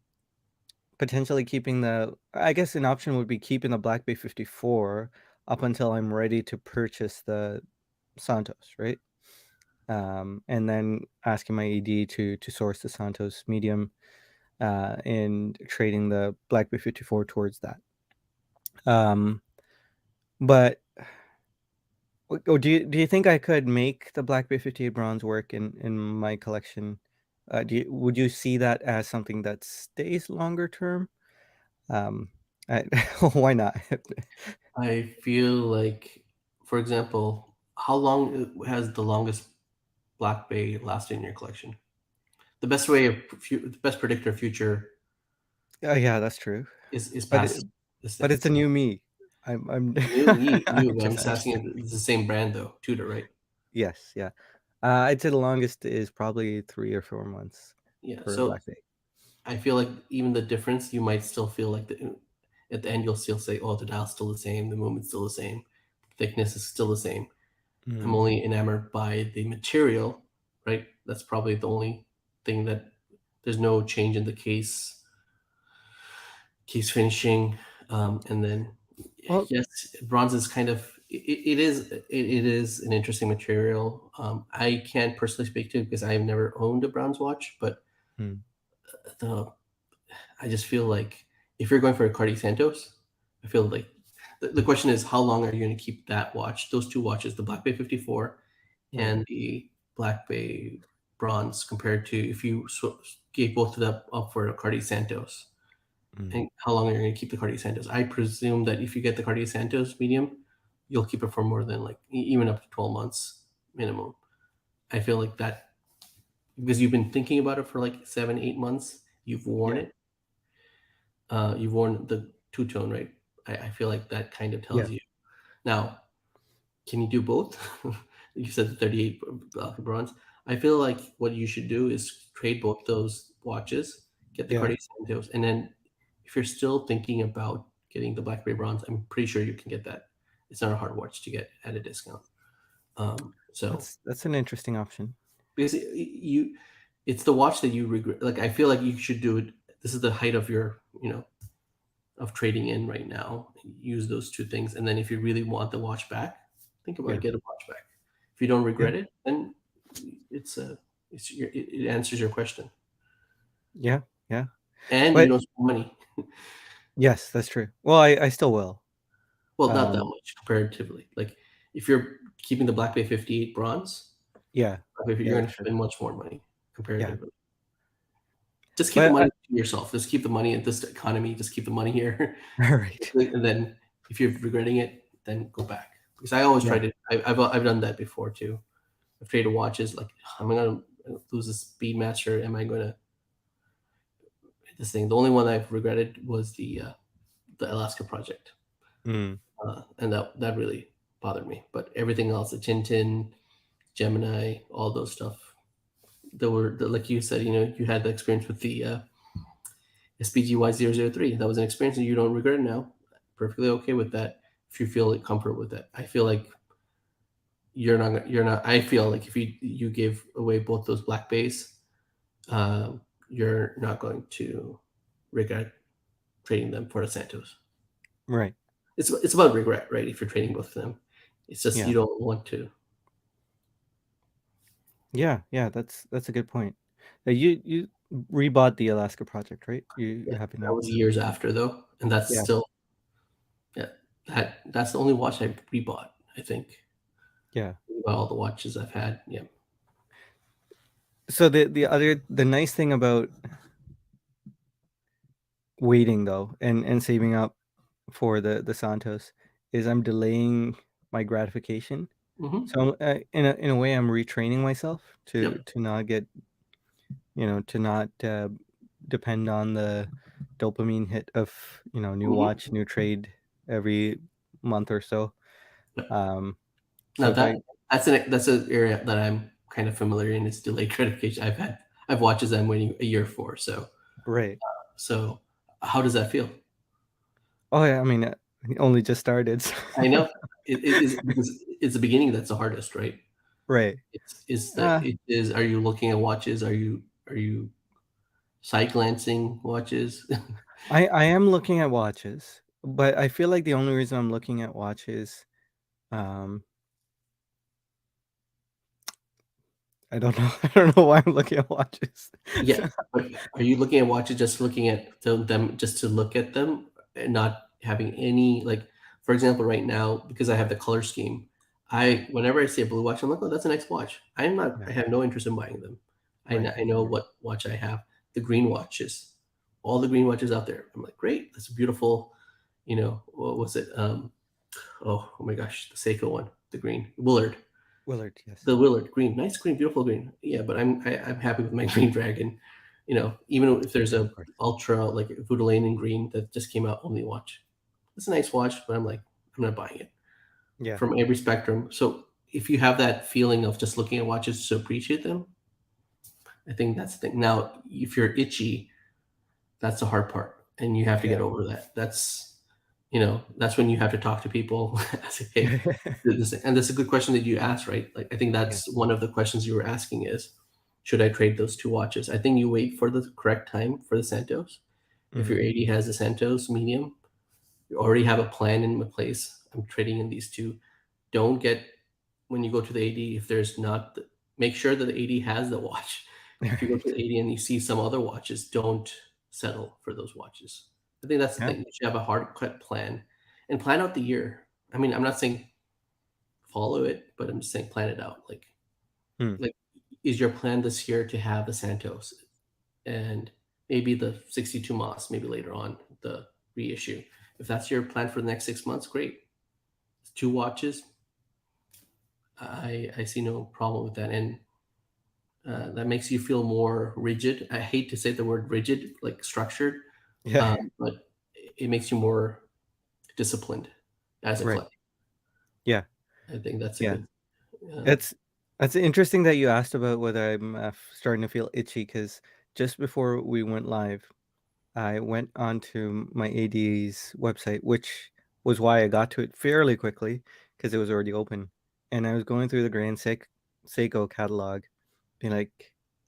A: potentially keeping the. I guess an option would be keeping the Black Bay 54 up until I'm ready to purchase the Santos, right? and then asking my ED to source the Santos medium, and trading the Black Bay 54 towards that. Um, but do you think I could make the Black Bay 58 bronze work in my collection? Would you see that as something that stays longer term? Um, I, why not?
B: I feel like, for example, how long has the longest Black Bay lasted in your collection? The best predictor of future
A: Oh, yeah, that's true.
B: is
A: But
B: past.
A: but it's a
B: It's
A: new me. I'm
B: new.
A: I'm
B: But I'm
A: just
B: just asking.
A: answering.
B: It's the same brand though, Tudor, right?
A: Yes, yeah. I'd say the longest is probably 3 or 4 months
B: Yeah.
A: for a
B: So
A: Black Bay.
B: I feel like even the difference, you might still feel like at the end you'll still say, "Oh, the dial's still the same, the movement's still the same, thickness is still the same." I'm
A: Mm.
B: only enamored by the material, right? That's probably the only thing that there's no change in the case finishing, and then
A: Well,
B: yes, bronze is kind of it is an interesting material. I can't personally speak to it because I've never owned a bronze watch, but
A: mm,
B: the I just feel like if you're going for a Cardi Santos, I feel like the question is how long are you going to keep that watch? Those two watches, the Black Bay 54
A: right.
B: and the Black Bay Bronze, compared to if you gave both of them up for a Cardi Santos,
A: Mm.
B: and how long are you going to keep the Cardi Santos? I presume that if you get the Cardi Santos medium, you'll keep it for more than like even up to 12 months minimum. I feel like that because you've been thinking about it for like 7, 8 months.
A: Yeah.
B: You've worn the two tone, right? I feel like that kind of
A: Yeah.
B: tells you. Now, can you do both? You said the 38 bronze. I feel like what you should do is trade both those watches, get the
A: Yeah.
B: Cartier Santos, and then if you're still thinking about getting the Blackberry bronze, I'm pretty sure you can get that. It's not a hard watch to get at a discount. So
A: That's an interesting option.
B: because it's the watch that you regret. Like I feel like you should do it. This is the height of your, of trading in right now. Use those two things, and then if you really want the watch back, think about
A: Yeah.
B: it. Get a watch back. If you don't
A: Yeah.
B: regret it, then it's a it answers your question,
A: Yeah. Yeah.
B: and you
A: But
B: don't spend money.
A: yes, that's true. Well, I still will.
B: Well, not that
A: Um,
B: much comparatively. Like if you're keeping the Black Bay 58 bronze,
A: yeah.
B: you're
A: Yeah,
B: going
A: that's
B: to
A: true.
B: spend much more money
A: Yeah.
B: comparatively. Just keep the
A: But
B: money to yourself. Just keep the money in this economy. Just keep the money here,
A: all right.
B: and then if you're regretting it, then go back. Because I always
A: Yeah.
B: try to. I've done that before too. I've traded watches. Like, am I gonna lose this Speedmaster? Am I gonna this thing? The only one I've regretted was the Alaska project,
A: Mm.
B: and that really bothered me. But everything else, the Tintin, Gemini, all those stuff, like you said, you had the experience with the SPGY 003. That was an experience that you don't regret now. Perfectly okay with that if you feel like comfort with it. I feel like you're not. I feel like if you give away both those black bays, you're not going to regret trading them for a Santos.
A: Right.
B: It's about regret, right? If you're trading both of them, it's just
A: Yeah.
B: you don't want to.
A: Yeah. Yeah. That's a good point. You rebought the Alaska project, right? You
B: Yeah,
A: haven't
B: that
A: now.
B: was years after though, and that's
A: Yeah.
B: still yeah. That's the only watch I rebought. I think
A: Yeah.
B: about all the watches I've had. Yeah.
A: So the nice thing about waiting though and saving up for the Santos is I'm delaying my gratification.
B: Hmm.
A: So in a way I'm retraining myself
B: Yep.
A: to not get, to not depend on the dopamine hit of, new watch,
B: Hmm.
A: new trade every month or so.
B: Yep.
A: Um,
B: Now
A: so if I
B: that's an area that I'm kind of familiar in. Is delayed gratification. I've watches I'm waiting a year for.
A: right.
B: So how does that feel?
A: Oh yeah, I mean, it only just started. So.
B: I know it is because it's the beginning that's the hardest, right?
A: Right. Uh,
B: It is. Are you looking at watches? Are you side glancing watches?
A: I am looking at watches, but I feel like the only reason I'm looking at watches, um, I don't know. I don't know why I'm looking at watches.
B: Yeah, but are you looking at watches just looking at them just to look at them and not having any like, for example, right now, because I have the color scheme,
A: Yeah,
B: I whenever I see a blue watch, I'm like, "Oh, that's a nice watch." I
A: yeah,
B: have no interest in buying them.
A: right,
B: I know what watch I have. The green watches, all the green watches out there. I'm like, "Great, that's a beautiful," what was it? Oh my gosh, the Seiko one, the green Willard.
A: Willard, yes,
B: The Willard green, nice green, beautiful green. Yeah, but I'm happy with my green dragon. Even if there's
A: of
B: a
A: course.
B: ultra like Voudalene green that just came out only watch. It's a nice watch, but I'm like, I'm not buying it
A: Yeah,
B: from every spectrum. So if you have that feeling of just looking at watches to appreciate them, I think that's the thing. Now, if you're itchy, that's the hard part, and you have to get
A: yeah.
B: over that. That's when you have to talk to people. I say, hey, and that's a good question that you asked, right? Like, I think
A: Yeah,
B: that's one of the questions you were asking is, should I trade those two watches? I think you wait for the correct time for the Santos. If your
A: mhm,
B: 80 has a Santos medium, you already have a plan in place. I'm trading in these two. Don't get when you go to the 80 if there's not. Make sure that the 80 has the watch. If you go to
A: right.
B: the 80 and you see some other watches, don't settle for those watches. I think that's the
A: Yeah,
B: thing. You should have a hard cut plan and plan out the year. I mean, I'm not saying follow it, but I'm just saying plan it out.
A: mm,
B: Like is your plan this year to have the Santos and maybe the 62 Moss, maybe later on the reissue. If that's your plan for the next 6 months, great. Two watches, I see no problem with that, and that makes you feel more rigid. I hate to say the word rigid, like structured,
A: yeah,
B: but it makes you more disciplined as a
A: right.
B: collector.
A: Yeah,
B: I think that's a
A: yeah.
B: good. Uh,
A: It's it's interesting that you asked about whether I'm starting to feel itchy because just before we went live, I went onto my AD's website, which was why I got to it fairly quickly because it was already open, and I was going through the Seiko catalog, and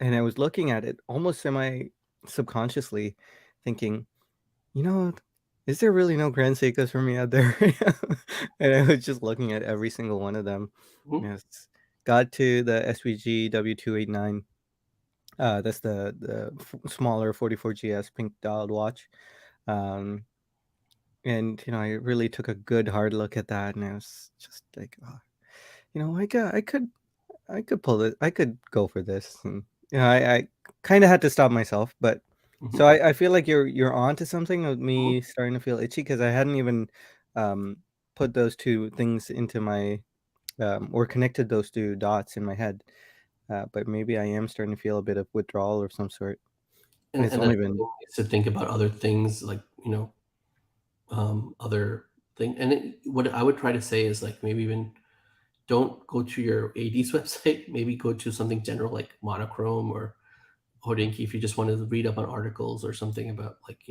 A: and I was looking at it almost semi subconsciously, thinking, you know, is there really no Grand Seikos for me out there? And I was just looking at every single one of them.
B: mhm.
A: Yes, got to the SVG W289. That's the smaller 44GS pink dialed watch. Um, and I really took a good hard look at that, and I was just like, oh, I could pull it. I could go for this. And I kind of had to stop myself, but so
B: Mhm,
A: I feel like you're onto something with
B: mhm,
A: me starting to feel itchy because I hadn't even um, put those two things into my or connected those two dots in my head. But maybe I am starting to feel a bit of withdrawal of some sort. And it's
B: and
A: only
B: that's the
A: been
B: thing is to think about other things like other thing. And what I would try to say is like maybe even don't go to your AD's website. Maybe go to something general like Monochrome or Hodinkee if you just want to read up on articles or something about like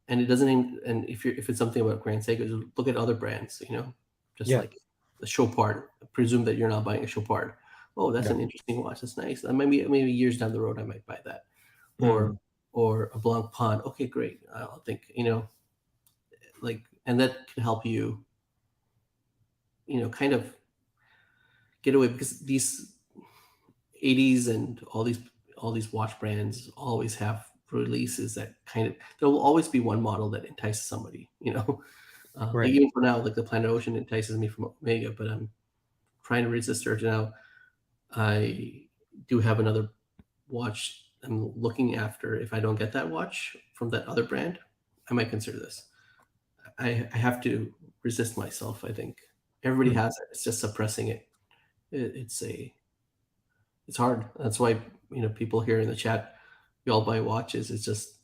B: and it doesn't even, and if it's something about Grand Seiko, just look at other brands, just
A: yeah,
B: like the Chopard. Presume that you're not buying a Chopard. Oh, that's
A: yeah.
B: an interesting watch. That's nice. Maybe years down the road I might buy that, or
A: Mm,
B: a Blanc Pod. Okay, great. I'll think like, and that could help you kind of get away because these 80s and all these watch brands always have releases that kind of there will always be one model that entices somebody. Like
A: right.
B: even for now, like the Planet Ocean entices me from Omega, but I'm trying to resist urge now. I do have another watch I'm looking after. If I don't get that watch from that other brand, I might consider this. I have to resist myself. I think everybody
A: Mm,
B: has it. It's just suppressing it. It's hard. That's why people here in the chat, we all buy watches. It's just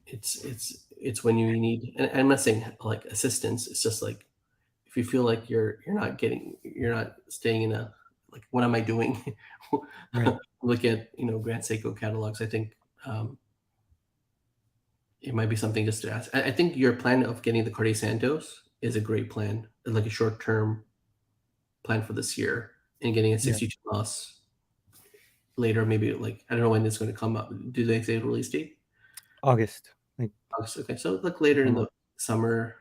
B: it's when you need. And I'm not saying like assistance. It's just like if you feel like you're not staying in a like what am I doing?
A: right.
B: Look at Grand Seiko catalogs. I think it might be something just to ask. I think your plan of getting the Cartier Santos is a great plan, like a short term plan for this year, and getting a
A: Yeah.
B: 62 Plus later. Maybe like I don't know when it's going to come up. Do they say release date?
A: August. Like
B: August. Okay, so like later in
A: one
B: the
A: month.
B: summer.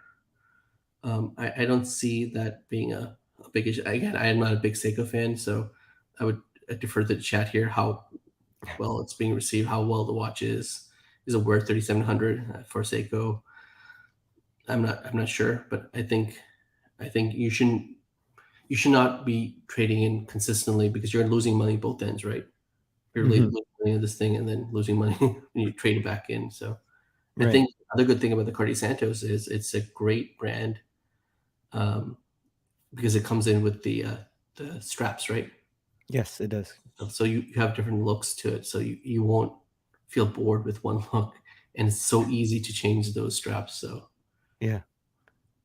B: I don't see that being a a big issue. Again, I am not a big Seiko fan, so I would defer to the chat here how well it's being received, how well the watch is. Is it worth 3,700 for Seiko? I'm not sure, but I think you should not be trading in consistently because you're losing money both ends, right? You're
A: Mhm.
B: losing money on this thing and then losing money when you trade it back in. So I
A: Right.
B: think another good thing about the Cardi Santos is it's a great brand, um, because it comes in with the straps, right?
A: Yes, it does.
B: So you have different looks to it, so you won't feel bored with one look, and it's so easy to change those straps. So
A: Yeah.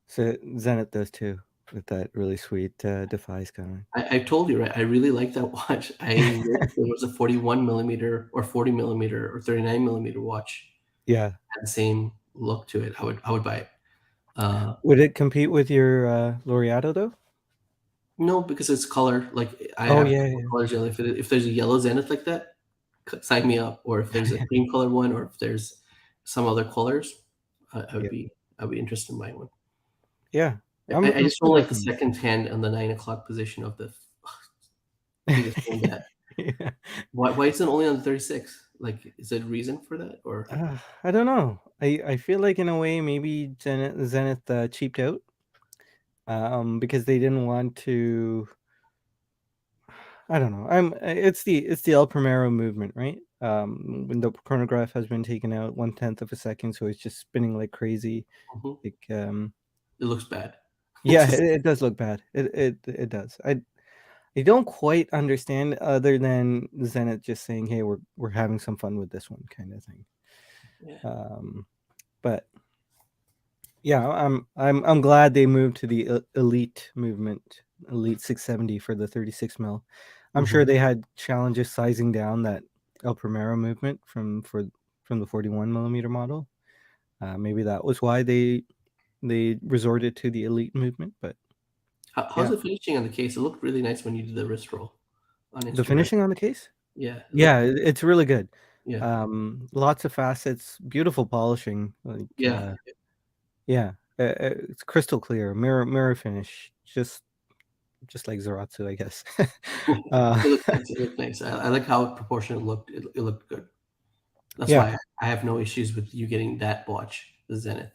A: So Zenith does too with that really sweet, Defies kinda.
B: I told you, right? I really like that watch. I wish there was a 41 millimeter or 40 millimeter or 39 millimeter watch
A: Yeah.
B: had the same look to it. I would buy it. Uh,
A: Would it compete with your, Laureato though?
B: no, because it's color. Like I
A: Oh,
B: have
A: yeah,
B: different colors. Yellow. If there's a yellow Zenith like that, sign me up. Or if there's a
A: yeah.
B: cream color one, or if there's some other colors, I would
A: Yeah.
B: be interested in buying one.
A: Yeah.
B: I
A: I'm
B: just
A: still
B: don't like the
A: looking.
B: second hand on the 9 o'clock position of the. Can you explain that?
A: Yeah.
B: Why is it only on the 36? Like, is there a reason for that, or?
A: I don't know. I feel like in a way maybe Zenith, cheaped out, because they didn't want to. I don't know. It's the El Primero movement, right? When the chronograph has been taken out 1/10 of a second, so it's just spinning like crazy.
B: Mhm.
A: Like,
B: It looks bad. It's
A: yeah,
B: just
A: it does look bad. It does. I don't quite understand other than Zenith just saying, "Hey, we're having some fun with this one," kind of thing.
B: yeah.
A: Um, but yeah, I'm glad they moved to the elite movement, elite 670 for the 36 mil. I'm sure
B: Mhm.
A: they had challenges sizing down that El Primero movement from the 41 millimeter model. Maybe that was why they resorted to the elite movement. But
B: How's
A: yeah,
B: it finishing on the case? It looked really nice when you did the wrist roll on
A: the
B: Instagram.
A: finishing on the case,
B: Yeah, it
A: yeah,
B: looked
A: it's really good.
B: yeah.
A: Lots of facets, beautiful polishing. Like,
B: Yeah,
A: yeah, it's crystal clear, mirror finish, just like Zaratsu, I guess. uh,
B: it looked nice, it looked nice. I like how proportionate it looked. It looked good. That's
A: yeah,
B: why I have no issues with you getting that watch, the Zenith.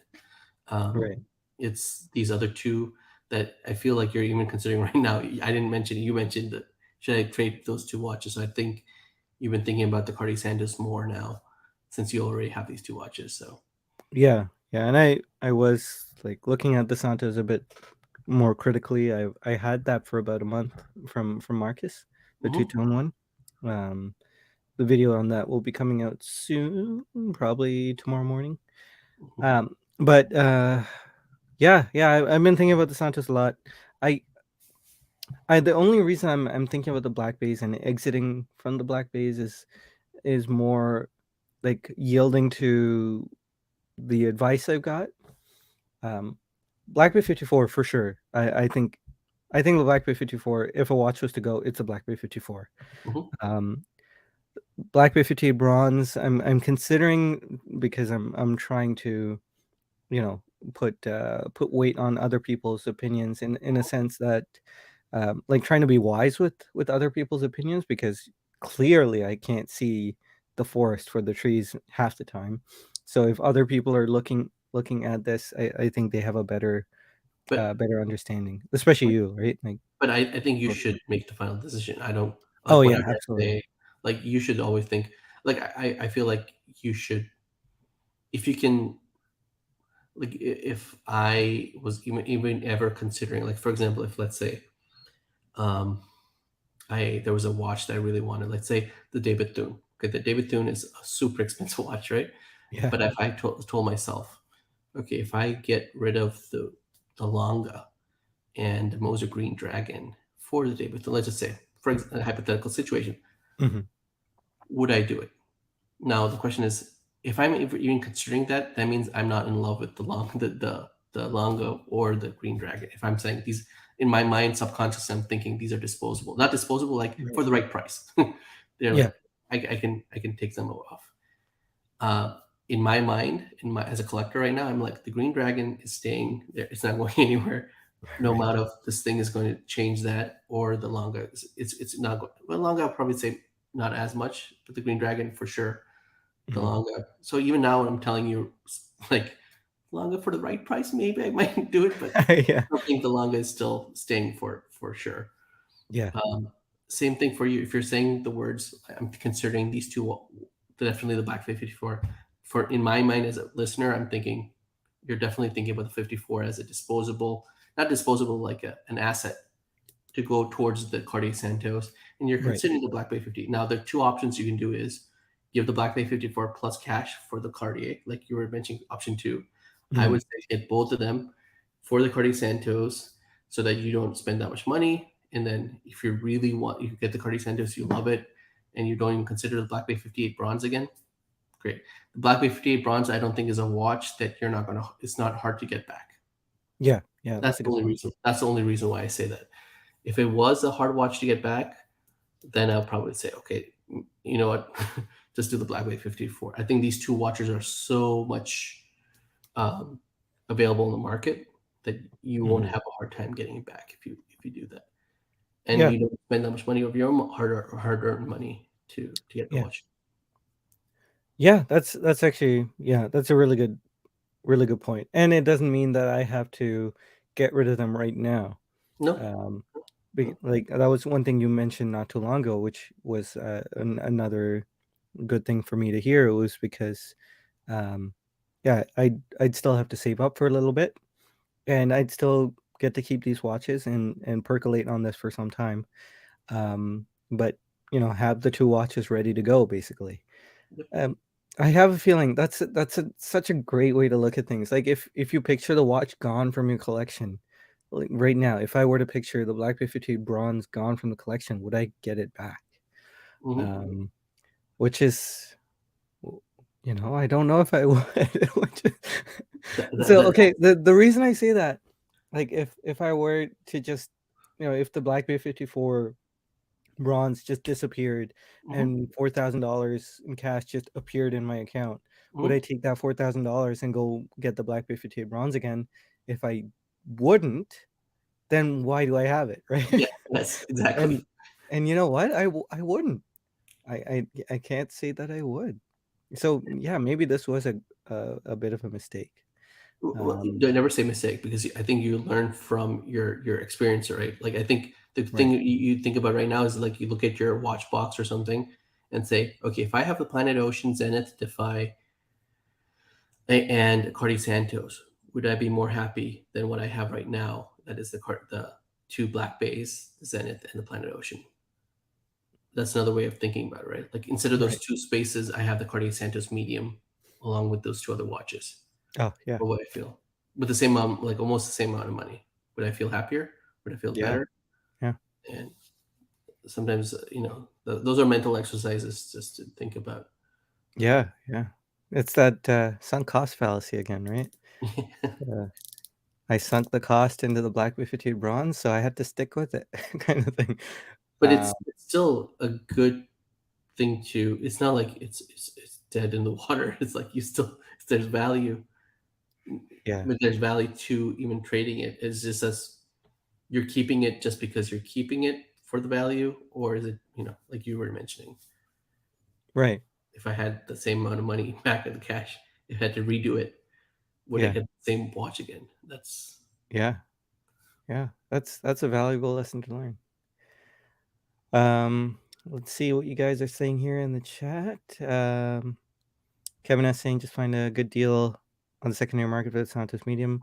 B: Um,
A: right.
B: it's these other 2 that I feel like you're even considering right now. I didn't mention it, you mentioned that should I trade those 2 watches? So I think you've been thinking about the Cardi Sanders more now since you already have these 2 watches, so
A: Yeah, yeah, and I was like looking at the Santos a bit more critically. I had that for about a month from Marcus, the two
B: mhm,
A: tone one. Um, the video on that will be coming out soon, probably tomorrow morning.
B: mhm.
A: But yeah, I've been thinking about the Santos a lot. I I the only reason I'm thinking about the black base and exiting from the black base is more like yielding to the advice I've got. Um, Blackberry 54 for sure. I think the Blackberry 54, if a watch was to go, it's a Blackberry 54.
B: Mhm.
A: Um, Blackberry 58 bronze, I'm considering because I'm trying to, you know, put weight on other people's opinions in a sense that, like trying to be wise with other people's opinions because clearly I can't see the forest for the trees half the time. So if other people are looking at this, I think they have a
B: But
A: better understanding, especially
B: but
A: you, right? Like,
B: but I think you
A: both of
B: should
A: you.
B: make the final decision. I don't
A: Oh
B: like
A: yeah,
B: whatever I
A: absolutely.
B: say, like, you should always think like, I feel like you should if you can like, if I was even ever considering, like, for example, if let's say, um, I there was a watch that I really wanted, let's say the David Thune. Okay, the David Thune is a super expensive watch, right?
A: Yeah.
B: But if I told myself, okay, if I get rid of the Longa and the Moser Green Dragon for the David Thune, let's just say, for a hypothetical situation,
A: Mhm.
B: would I do it? Now the question is, if I'm even considering that, that means I'm not in love with the Longo or the Green Dragon. If I'm saying these in my mind, subconsciously, I'm thinking these are disposable, not disposable, like
A: Right.
B: for the right price. They're
A: Yeah.
B: like I can take them off. Uh, in my mind, in my as a collector right now, I'm like the Green Dragon is staying there; it's not going anywhere. no
A: Right.
B: amount of this thing is going to change that, or the Longa. It's not going. Well, Longa, I'll probably say not as much, but the Green Dragon for sure. The
A: Mhm.
B: Longa. So even now, when I'm telling you, like Longa for the right price, maybe I might do it, but
A: Yeah.
B: I think the Longa is still staying for sure.
A: Yeah.
B: Um, Same thing for you. If you're saying the words, I'm considering these two, definitely the Black 54. For in my mind as a listener, I'm thinking you're definitely thinking about the 54 as a disposable, not disposable like an asset to go towards the Cartier Santos, and you're
A: Right.
B: considering the Black Bay 50. Now, the two options you can do is give the Black Bay 54 plus cash for the Cartier, like you were mentioning, option two. I would
A: Mhm.
B: say get both of them for the Cartier Santos so that you don't spend that much money. And then if you really want, you get the Cartier Santos, you love it, and you don't even consider the Black Bay 58 bronze again. Great. The Black Bay 58 bronze, I don't think is a watch that you're not gonna. It's not hard to get back.
A: Yeah. Yeah,
B: That's
A: that's a
B: the
A: good
B: only
A: point.
B: reason. That's the only reason why I say that. If it was a hard watch to get back, then I'll probably say, okay, you know what, just do the Black Bay 54. I think these two watches are so much um, available in the market that you won't
A: Mhm.
B: have a hard time getting it back if you do that, and
A: Yeah.
B: you don't spend that much money of your own hard earned money to get the
A: Yeah.
B: watch.
A: Yeah, that's actually, yeah, that's a really good point. And it doesn't mean that I have to get rid of them right now.
B: No,
A: Um,
B: no.
A: like that was one thing you mentioned not too long ago, which was another good thing for me to hear. It was because, um, yeah, I'd still have to save up for a little bit, and I'd still get to keep these watches and percolate on this for some time. But have the two watches ready to go, basically.
B: Yep.
A: Um, I have a feeling that's such a great way to look at things. Like if you picture the watch gone from your collection, like right now, if I were to picture the Black 52 bronze gone from the collection, would I get it back?
B: Mm-hmm.
A: Um, which is, I don't know if I would. Which
B: That, that,
A: so
B: that,
A: okay, the reason I say that, like if I were to just, if the Black 54 bronze just disappeared
B: mm-hmm.
A: and $4,000 in cash just appeared in my account, would I
B: Mm-hmm.
A: take that $4,000 and go get the Black Bay 58 bronze again? If I wouldn't, then why do I have it, right?
B: Yeah, yes, exactly.
A: and and you know what? I wouldn't. I can't say that I would. So yeah, maybe this was a bit of a mistake.
B: Well,
A: Um,
B: don't never say mistake because I think you learn from your experience, right? Like I think the thing
A: right,
B: you think about right now is like you look at your watch box or something and say, okay, if I have the Planet Ocean, Zenith, Defy, and Cardi Santos, would I be more happy than what I have right now? That is the two Black Bays, the Zenith, and the Planet Ocean. That's another way of thinking about it, right? Like instead of those
A: right.
B: two spaces, I have the Cardi Santos Medium along with those two other watches.
A: Oh yeah,
B: What would I feel? With the same amount, like almost the same amount of money. Would I feel happier? Would I feel
A: yeah,
B: better?
A: yeah,
B: And sometimes, those are mental exercises just to think about. Um,
A: yeah, yeah. It's that sunk cost fallacy again, right? Uh, I sunk the cost into the Black Beefeated bronze, so I had to stick with it, kind of thing.
B: but
A: Uh,
B: it's still a good thing to. It's not like it's dead in the water. It's like you still there's value,
A: yeah,
B: but there's value to even trading it. It's just as you're keeping it just because you're keeping it for the value, or is it like you were mentioning?
A: right.
B: If I had the same amount of money back in the cash, if I had to redo it, would I
A: Yeah,
B: get the same watch again? That's
A: yeah, yeah. That's a valuable lesson to learn. Let's see what you guys are saying here in the chat. Kevin S saying just find a good deal on the secondary market for the Santos Medium.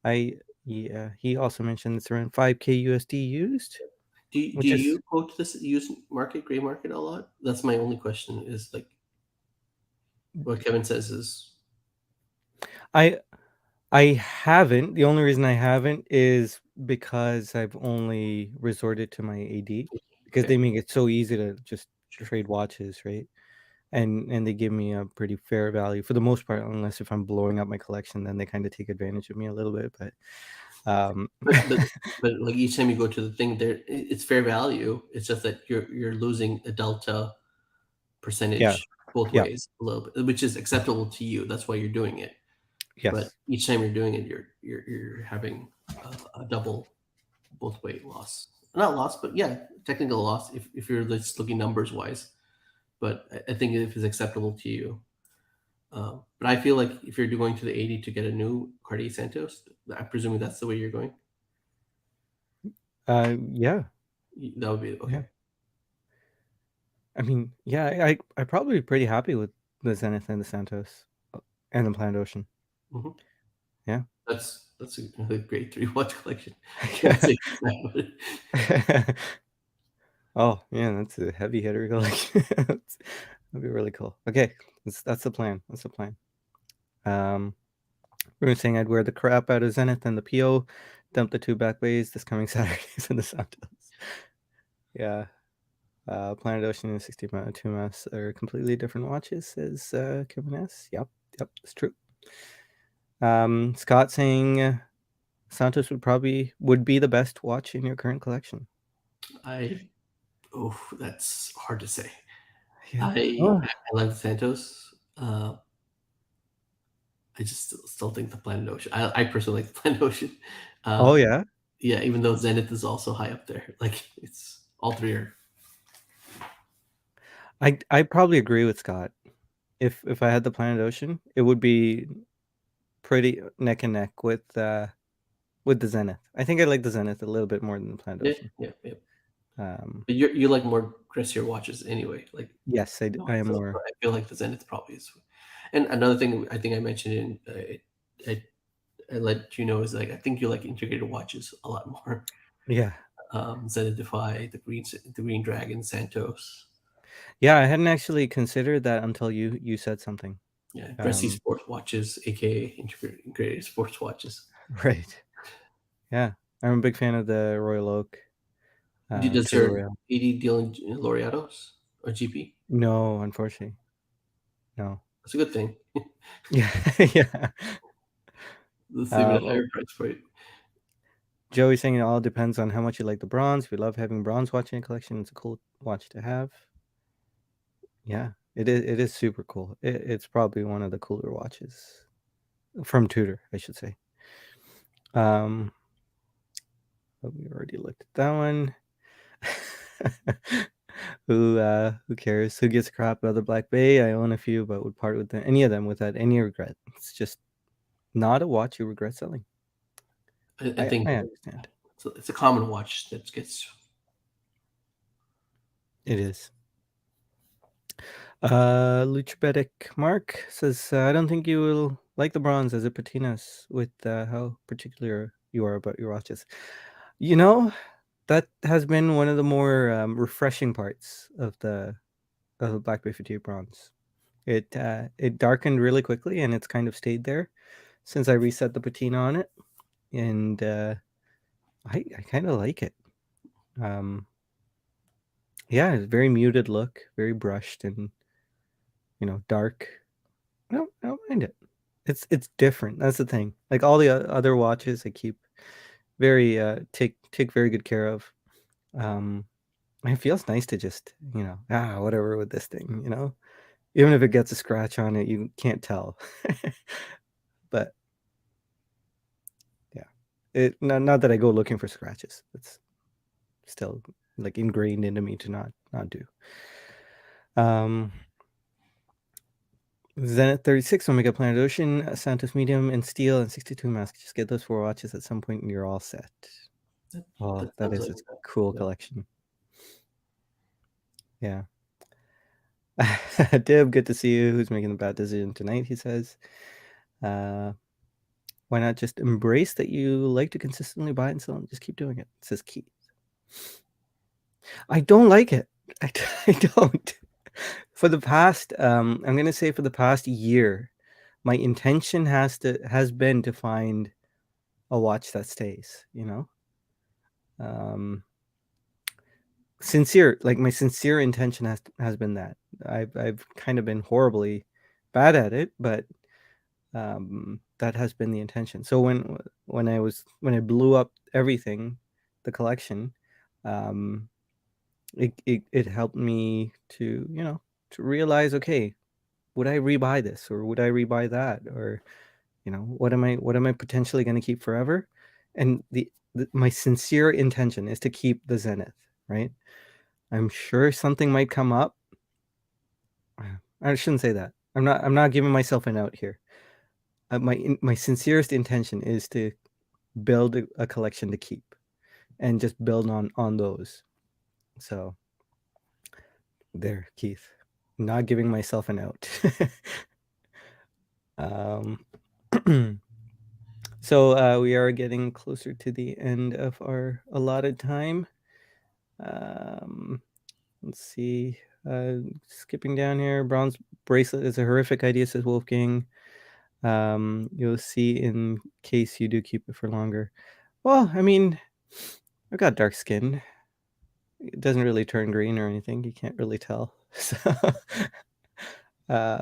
A: I Yeah, he also mentioned it's around 5K USD used,
B: do
A: which is
B: you go to this used market, gray market a lot? That's my only question. Is like what Kevin says is
A: I I haven't. The only reason I haven't is because I've only resorted to my AD because they
B: okay.
A: make it so easy to just
B: Sure.
A: trade watches, right? And they give me a pretty fair value for the most part, unless if I'm blowing up my collection, then they kind of take advantage of me a little bit. But um,
B: But but but like each time you go to the thing, it's fair value. It's just that you're losing a delta
A: yeah,
B: percentage both
A: yeah,
B: ways a little bit, which is acceptable to you. That's why you're doing it. but
A: Yes.
B: each time you're doing it, you're having a double both way loss. Not loss, but yeah, technical loss if you're just looking numbers wise. But I think if it's acceptable to you. But I feel like if you're going to the 80 to get a new Cartier Santos, I'm presuming that's the way you're going.
A: Yeah,
B: That would be
A: yeah.
B: okay.
A: I mean, yeah, I probably be pretty happy with the Zenith and the Santos and the Planned Ocean.
B: Hmm.
A: Yeah.
B: That's a great three watch collection. Can't say that,
A: Oh, man, that's a heavy hitter collection. That'd be really cool. Okay, that's the plan. That's the plan. Um, we were saying I'd wear the crap out of Zenith and the PO, dump the two back bays this coming Saturdays in the Santos. Yeah. Planet Ocean and 62 Mass are completely different watches, says Kevin S. Yep, yep, it's true. Scott saying Santos would be the best watch in your current collection.
B: I oh, that's hard to say.
A: Yeah.
B: I
A: Oh,
B: I love Santos. I just still think the Planet Ocean. I personally like the Planet Ocean.
A: oh
B: Uh,
A: yeah.
B: yeah, even though Zenith is also high up there. Like it's all three are.
A: I probably agree with Scott. If I had the Planet Ocean, it would be pretty neck and neck with the Zenith. I think I like the Zenith a little bit more than the Planet
B: Yeah,
A: Ocean.
B: yeah, yeah.
A: Um,
B: But you like more dressier watches anyway. Like
A: yes,
B: no,
A: I am
B: so
A: more.
B: I feel like the Zenith probably is. And another thing I think I mentioned in I let you know is like I think you like integrated watches a lot more.
A: Yeah,
B: Zenith Defy, the Green Dragon, Santos.
A: yeah. I hadn't actually considered that until you said something.
B: Yeah, dressy
A: Um,
B: sports watches, aka integrated sports watches.
A: right. Yeah, I'm a big fan of the Royal Oak
B: Does
A: Tudor
B: your
A: Royale.
B: 80 deal in Laureatos or GP?
A: No, unfortunately, no.
B: That's a good thing.
A: Yeah, yeah.
B: Let's leave it at a
A: Oh,
B: higher price for it.
A: Joey's saying it all depends on how much you like the bronze. We love having bronze watch in a collection. It's a cool watch to have. Yeah, it is. It is super cool. It's probably one of the cooler watches from Tudor, I should say. Um, but we already looked at that one. Who cares? Who gives a crap about the Black Bay? I own a few, but would part with any of them without any regret. It's just not a watch you regret selling.
B: I
A: I
B: think
A: understand.
B: it's a common watch that gets.
A: It is. Luchabetic Mark says, I don't think you will like the bronze as it patinas with how particular you are about your watches. You know, that has been one of the more refreshing parts of the Black Bay 58 bronze. It darkened really quickly and it's kind of stayed there since I reset the patina on it, and I kind of like it. Um, yeah, it's very muted look, very brushed and dark. I don't mind it. It's different. That's the thing. Like all the other watches, I keep very take very good care of. Um, it feels nice to just whatever with this thing. Even if it gets a scratch on it, you can't tell. But yeah, not that I go looking for scratches. It's still like ingrained into me to not do. Um, Zenith 36 Omega Planet Ocean, Santos Medium in steel, and 62 mask. Just get those four watches at some point and you're all set.
B: That,
A: Oh,
B: that
A: that
B: sounds
A: is
B: like
A: a cool
B: yeah.
A: collection. Yeah. Dib, good to see you. Who's making the bad decision tonight? He says. Uh, why not just embrace that you like to consistently buy and sell and just keep doing it? Says Keith. I don't like it. I, I don't. For the past, I'm gonna say for the past year, my intention has been to find a watch that stays. Um, sincere, like my sincere intention has been that I've kind of been horribly bad at it, but that has been the intention. So when I blew up everything, the collection, um, it helped me to to realize, okay, would I rebuy this or would I rebuy that, or What am I potentially going to keep forever? And my sincere intention is to keep the Zenith, right? I'm sure something might come up. I shouldn't say that. I'm not giving myself an out here. My sincerest intention is to build a collection to keep and just build on those. So there, Keith. Not giving myself an out. um So we are getting closer to the end of our allotted time. Um, let's see. Skipping down here, bronze bracelet is a horrific idea, says Wolfgang. You'll see in case you do keep it for longer. Well, I mean, I've got dark skin. It doesn't really turn green or anything. You can't really tell. So, I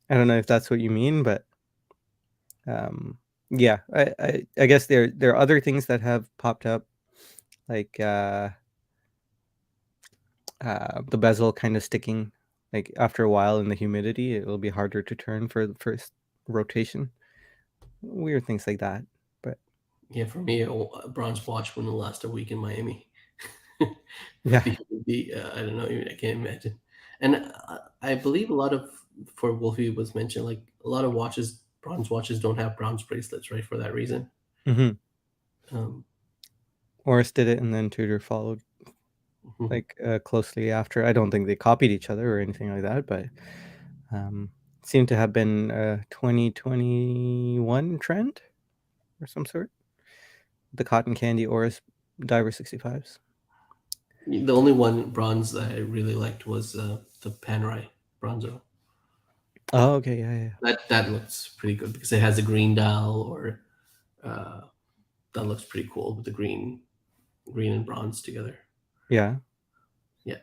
A: don't know if that's what you mean, but yeah, I guess there are other things that have popped up, like the bezel kind of sticking. Like after a while in the humidity, it will be harder to turn for the first rotation. Weird things like that, but
B: Yeah, for me, a bronze watch wouldn't last a week in Miami.
A: yeah.
B: I don't know, I can't imagine. And I believe a lot of, for Wolfie was mentioned, like a lot of watches, bronze watches don't have bronze bracelets, right? For that reason.
A: Hmm.
B: Um,
A: Morris did it, and then Tudor followed
B: mhm.
A: like closely after. I don't think they copied each other or anything like that, but um, seemed to have been a 2021 trend or some sort. The cotton candy Oris Diver 65s.
B: The only one bronze that I really liked was the Panerai Bronzo.
A: Oh, okay, yeah, yeah,
B: That looks pretty good because it has a green dial, or uh, that looks pretty cool with the green and bronze together.
A: yeah.
B: Yeah.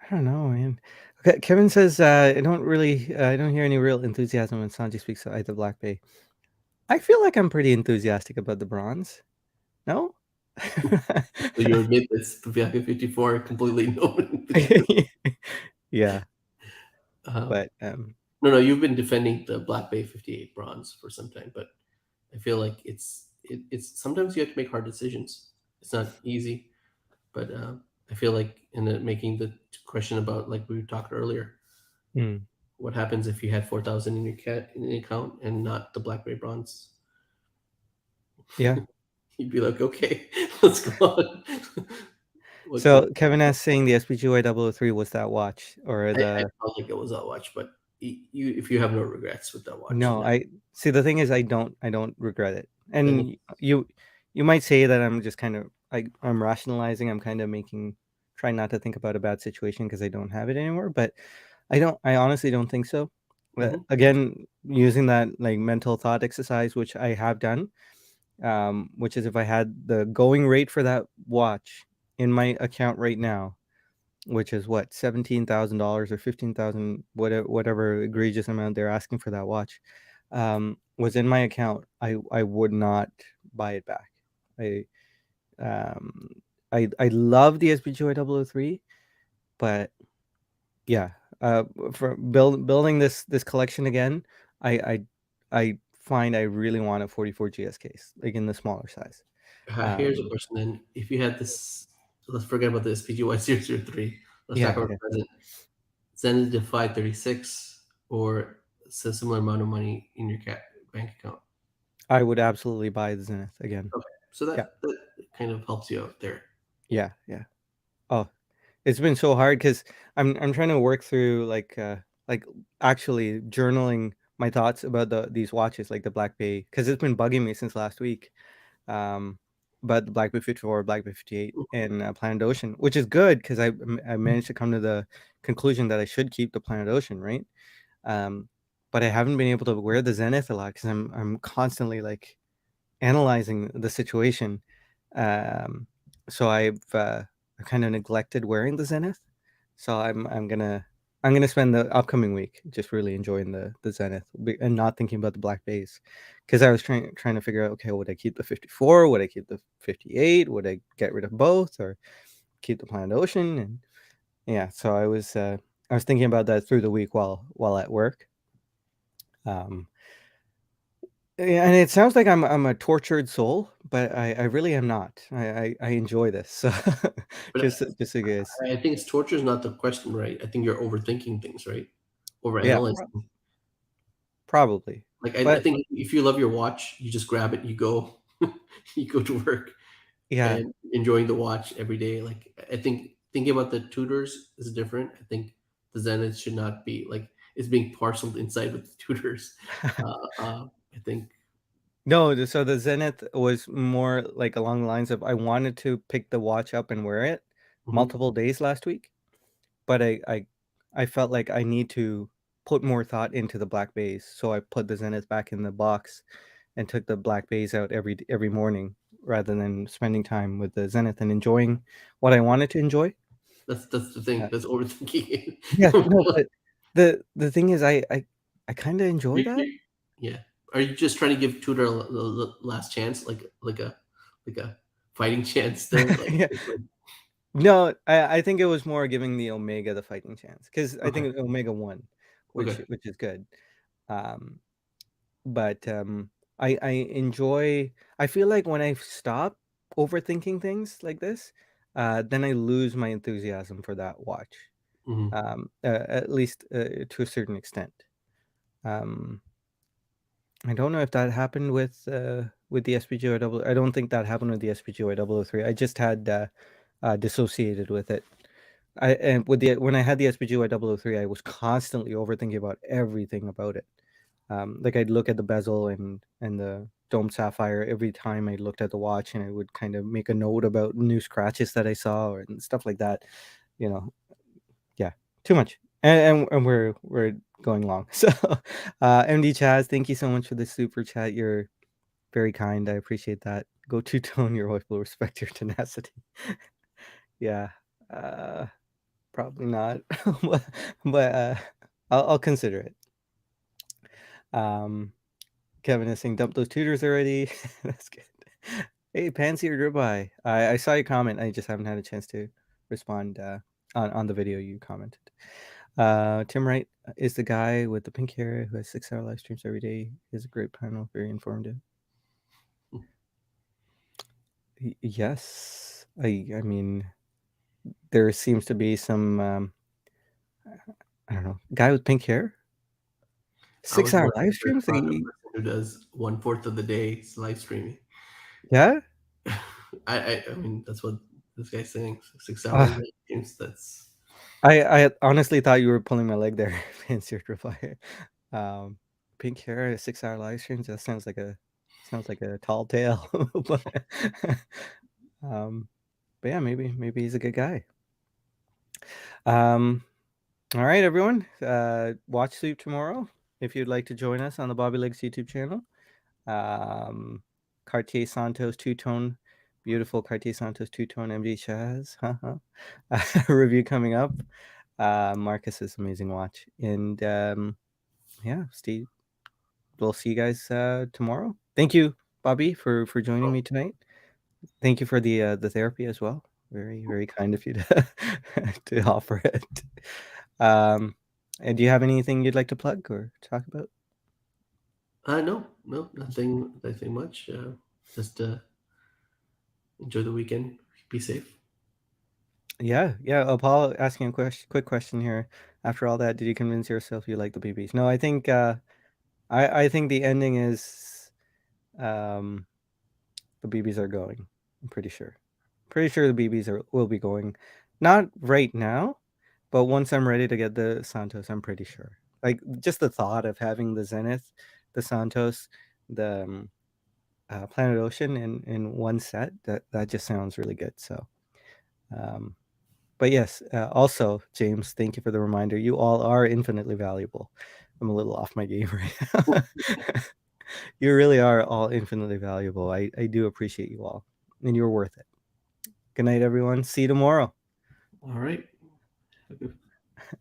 A: I don't know, man. Okay, Kevin says I don't hear any real enthusiasm when Sanji speaks of either Black Bay. I feel like I'm pretty enthusiastic about the bronze. No?
B: So you admit this Paviaka 54 completely no.
A: Yeah,
B: uh,
A: but
B: no, you've been defending the Black Bay 58 bronze for some time, but I feel like it's sometimes you have to make hard decisions. It's not easy, but I feel like making the question about, like we talked earlier,
A: mm,
B: what happens if you had 4,000 in your account and not the Black Bay bronze?
A: yeah.
B: You'd be like, okay, let's go on. What
A: So Kevin S saying the SPGY 003 was that watch or
B: I
A: the
B: felt like it was that watch, but you if you have no regrets with that watch,
A: no, I see the thing is I don't regret it.
B: then
A: And you might say that I'm just kind of I'm rationalizing, I'm kind of making trying not to think about a bad situation because I don't have it anymore, but I honestly don't think so.
B: mhm.
A: Again, using that like mental thought exercise, which I have done, which is if I had the going rate for that watch in my account right now, which is what, $17,000 or 15,000, whatever egregious amount they're asking for that watch, was in my account, I would not buy it back. I um I love the SPGY 003, but yeah, for building this collection again, I I I find I really want a 44 GS case, like in the smaller size.
B: Here's a
A: Um,
B: question then. If you had this, let's forget about this PGY 003. Let's talk
A: yeah,
B: about
A: yeah.
B: present. Send it to 536 or a similar amount of money in your bank account.
A: I would absolutely buy the Zenith again.
B: Okay. So
A: Yeah,
B: that kind of helps you out there.
A: yeah, yeah. Oh, it's been so hard because I'm trying to work through like actually journaling my thoughts about these watches like the Black Bay because it's been bugging me since last week. Um, but the Black Bay 54, Black Bay 58, and Planet Ocean, which is good because I managed to come to the conclusion that I should keep the Planet Ocean, right? Um, but I haven't been able to wear the Zenith a lot because I'm constantly like analyzing the situation. Um, so I kind of neglected wearing the Zenith. So I'm gonna spend the upcoming week just really enjoying the Zenith and not thinking about the Black Bays, because I was trying to figure out, okay, would I keep the 54? Would I keep the 58? Would I get rid of both or keep the Planet Ocean? And yeah, so I was thinking about that through the week while at work. Um, Yeah, and it sounds like I'm a tortured soul, but I really am not. I enjoy this. So
B: But
A: just so you guys.
B: I think it's torture is not the question, right? I think you're overthinking things, right?
A: Yeah,
B: Overanalyzing.
A: probably.
B: Like I
A: But
B: think if you love your watch, you just grab it, you go, you go to work
A: yeah.
B: and enjoying the watch every day. Like I think thinking about the Tudors is different. I think the Zenith should not be like it's being parceled inside with the Tudors. I think.
A: No, so the Zenith was more like along the lines of I wanted to pick the watch up and wear it
B: Mhm.
A: multiple days last week, but I felt like I need to put more thought into the black bays, so I put the Zenith back in the box and took the black bays out every morning rather than spending time with the Zenith and enjoying what I wanted to enjoy.
B: That's the thing.
A: Uh,
B: That's overthinking
A: yeah, no,
B: it.
A: but the thing is, I kind of enjoy that.
B: Yeah. Are you just trying to give Tudor a last chance, like a fighting chance still?
A: Yeah,
B: Like
A: no, I think it was more giving the Omega the fighting chance because I
B: okay,
A: think Omega won,
B: okay.
A: which is good. Um, but I enjoy. I feel like when I stop overthinking things like this, then I lose my enthusiasm for that watch.
B: Mhm.
A: At least to a certain extent. Um, I don't know if that happened with the SPGO double. I don't think that happened with the SPGO 003. I just had dissociated with it. I and with the when I had the SPGY 003, I was constantly overthinking about everything about it. Like I'd look at the bezel and the dome sapphire every time I looked at the watch, and I would kind of make a note about new scratches that I saw or and stuff like that. You know, yeah, too much. And we're going long. So, MD Chaz, thank you so much for the super chat. You're very kind. I appreciate that. Go two tone. Your wife will respect your tenacity. Yeah. Uh, Probably not, but I'll consider it. Um, Kevin is saying dump those tutors already. That's good. Hey, Pansy or Ribeye, I saw your comment. I just haven't had a chance to respond on the video you commented. Tim Wright is the guy with the pink hair who has 6 hour live streams every day. He has a great panel, very informative. Yes, I mean there seems to be some I don't know guy with pink hair.
B: I
A: Six
B: was
A: hour
B: once
A: live
B: impressed
A: streams.
B: by the person who does 1/4 of the day live streaming.
A: Yeah.
B: I mean that's what this guy's saying. 6 hours
A: Uh,
B: live streams. That's
A: I honestly thought you were pulling my leg there, Fancier reply. Um, Pink hair, 6 hour live streams. That sounds like a tall tale. but, um, but yeah, maybe he's a good guy. Um, all right, everyone. Watch Sleep tomorrow if you'd like to join us on the Bobby Legs YouTube channel. Um, Cartier Santos two tone, beautiful Cartier Santos two tone MD Chaz. Review coming up. Marcus's amazing watch. And yeah, Steve, we'll see you guys tomorrow. Thank you, Bobby, for joining me tonight. Thank you for the therapy as well. Very kind of you to to offer it. Um, and do you have anything you'd like to plug or talk about?
B: no, nothing much. Just enjoy the weekend. Be safe.
A: Yeah. Paul, asking a quick question here. After all that, did you convince yourself you like the BBs? No, I think I think the ending is um the BBs are going. I'm pretty sure. Pretty sure the BBs will be going. Not right now, but once I'm ready to get the Santos, I'm pretty sure. Like just the thought of having the Zenith, the Santos, the Planet Ocean in one set that just sounds really good. So, um, but yes, also James, thank you for the reminder. You all are infinitely valuable. I'm a little off my game right now. You really are all infinitely valuable. I do appreciate you all, and you're worth it. Good night, everyone. See you tomorrow.
B: All right.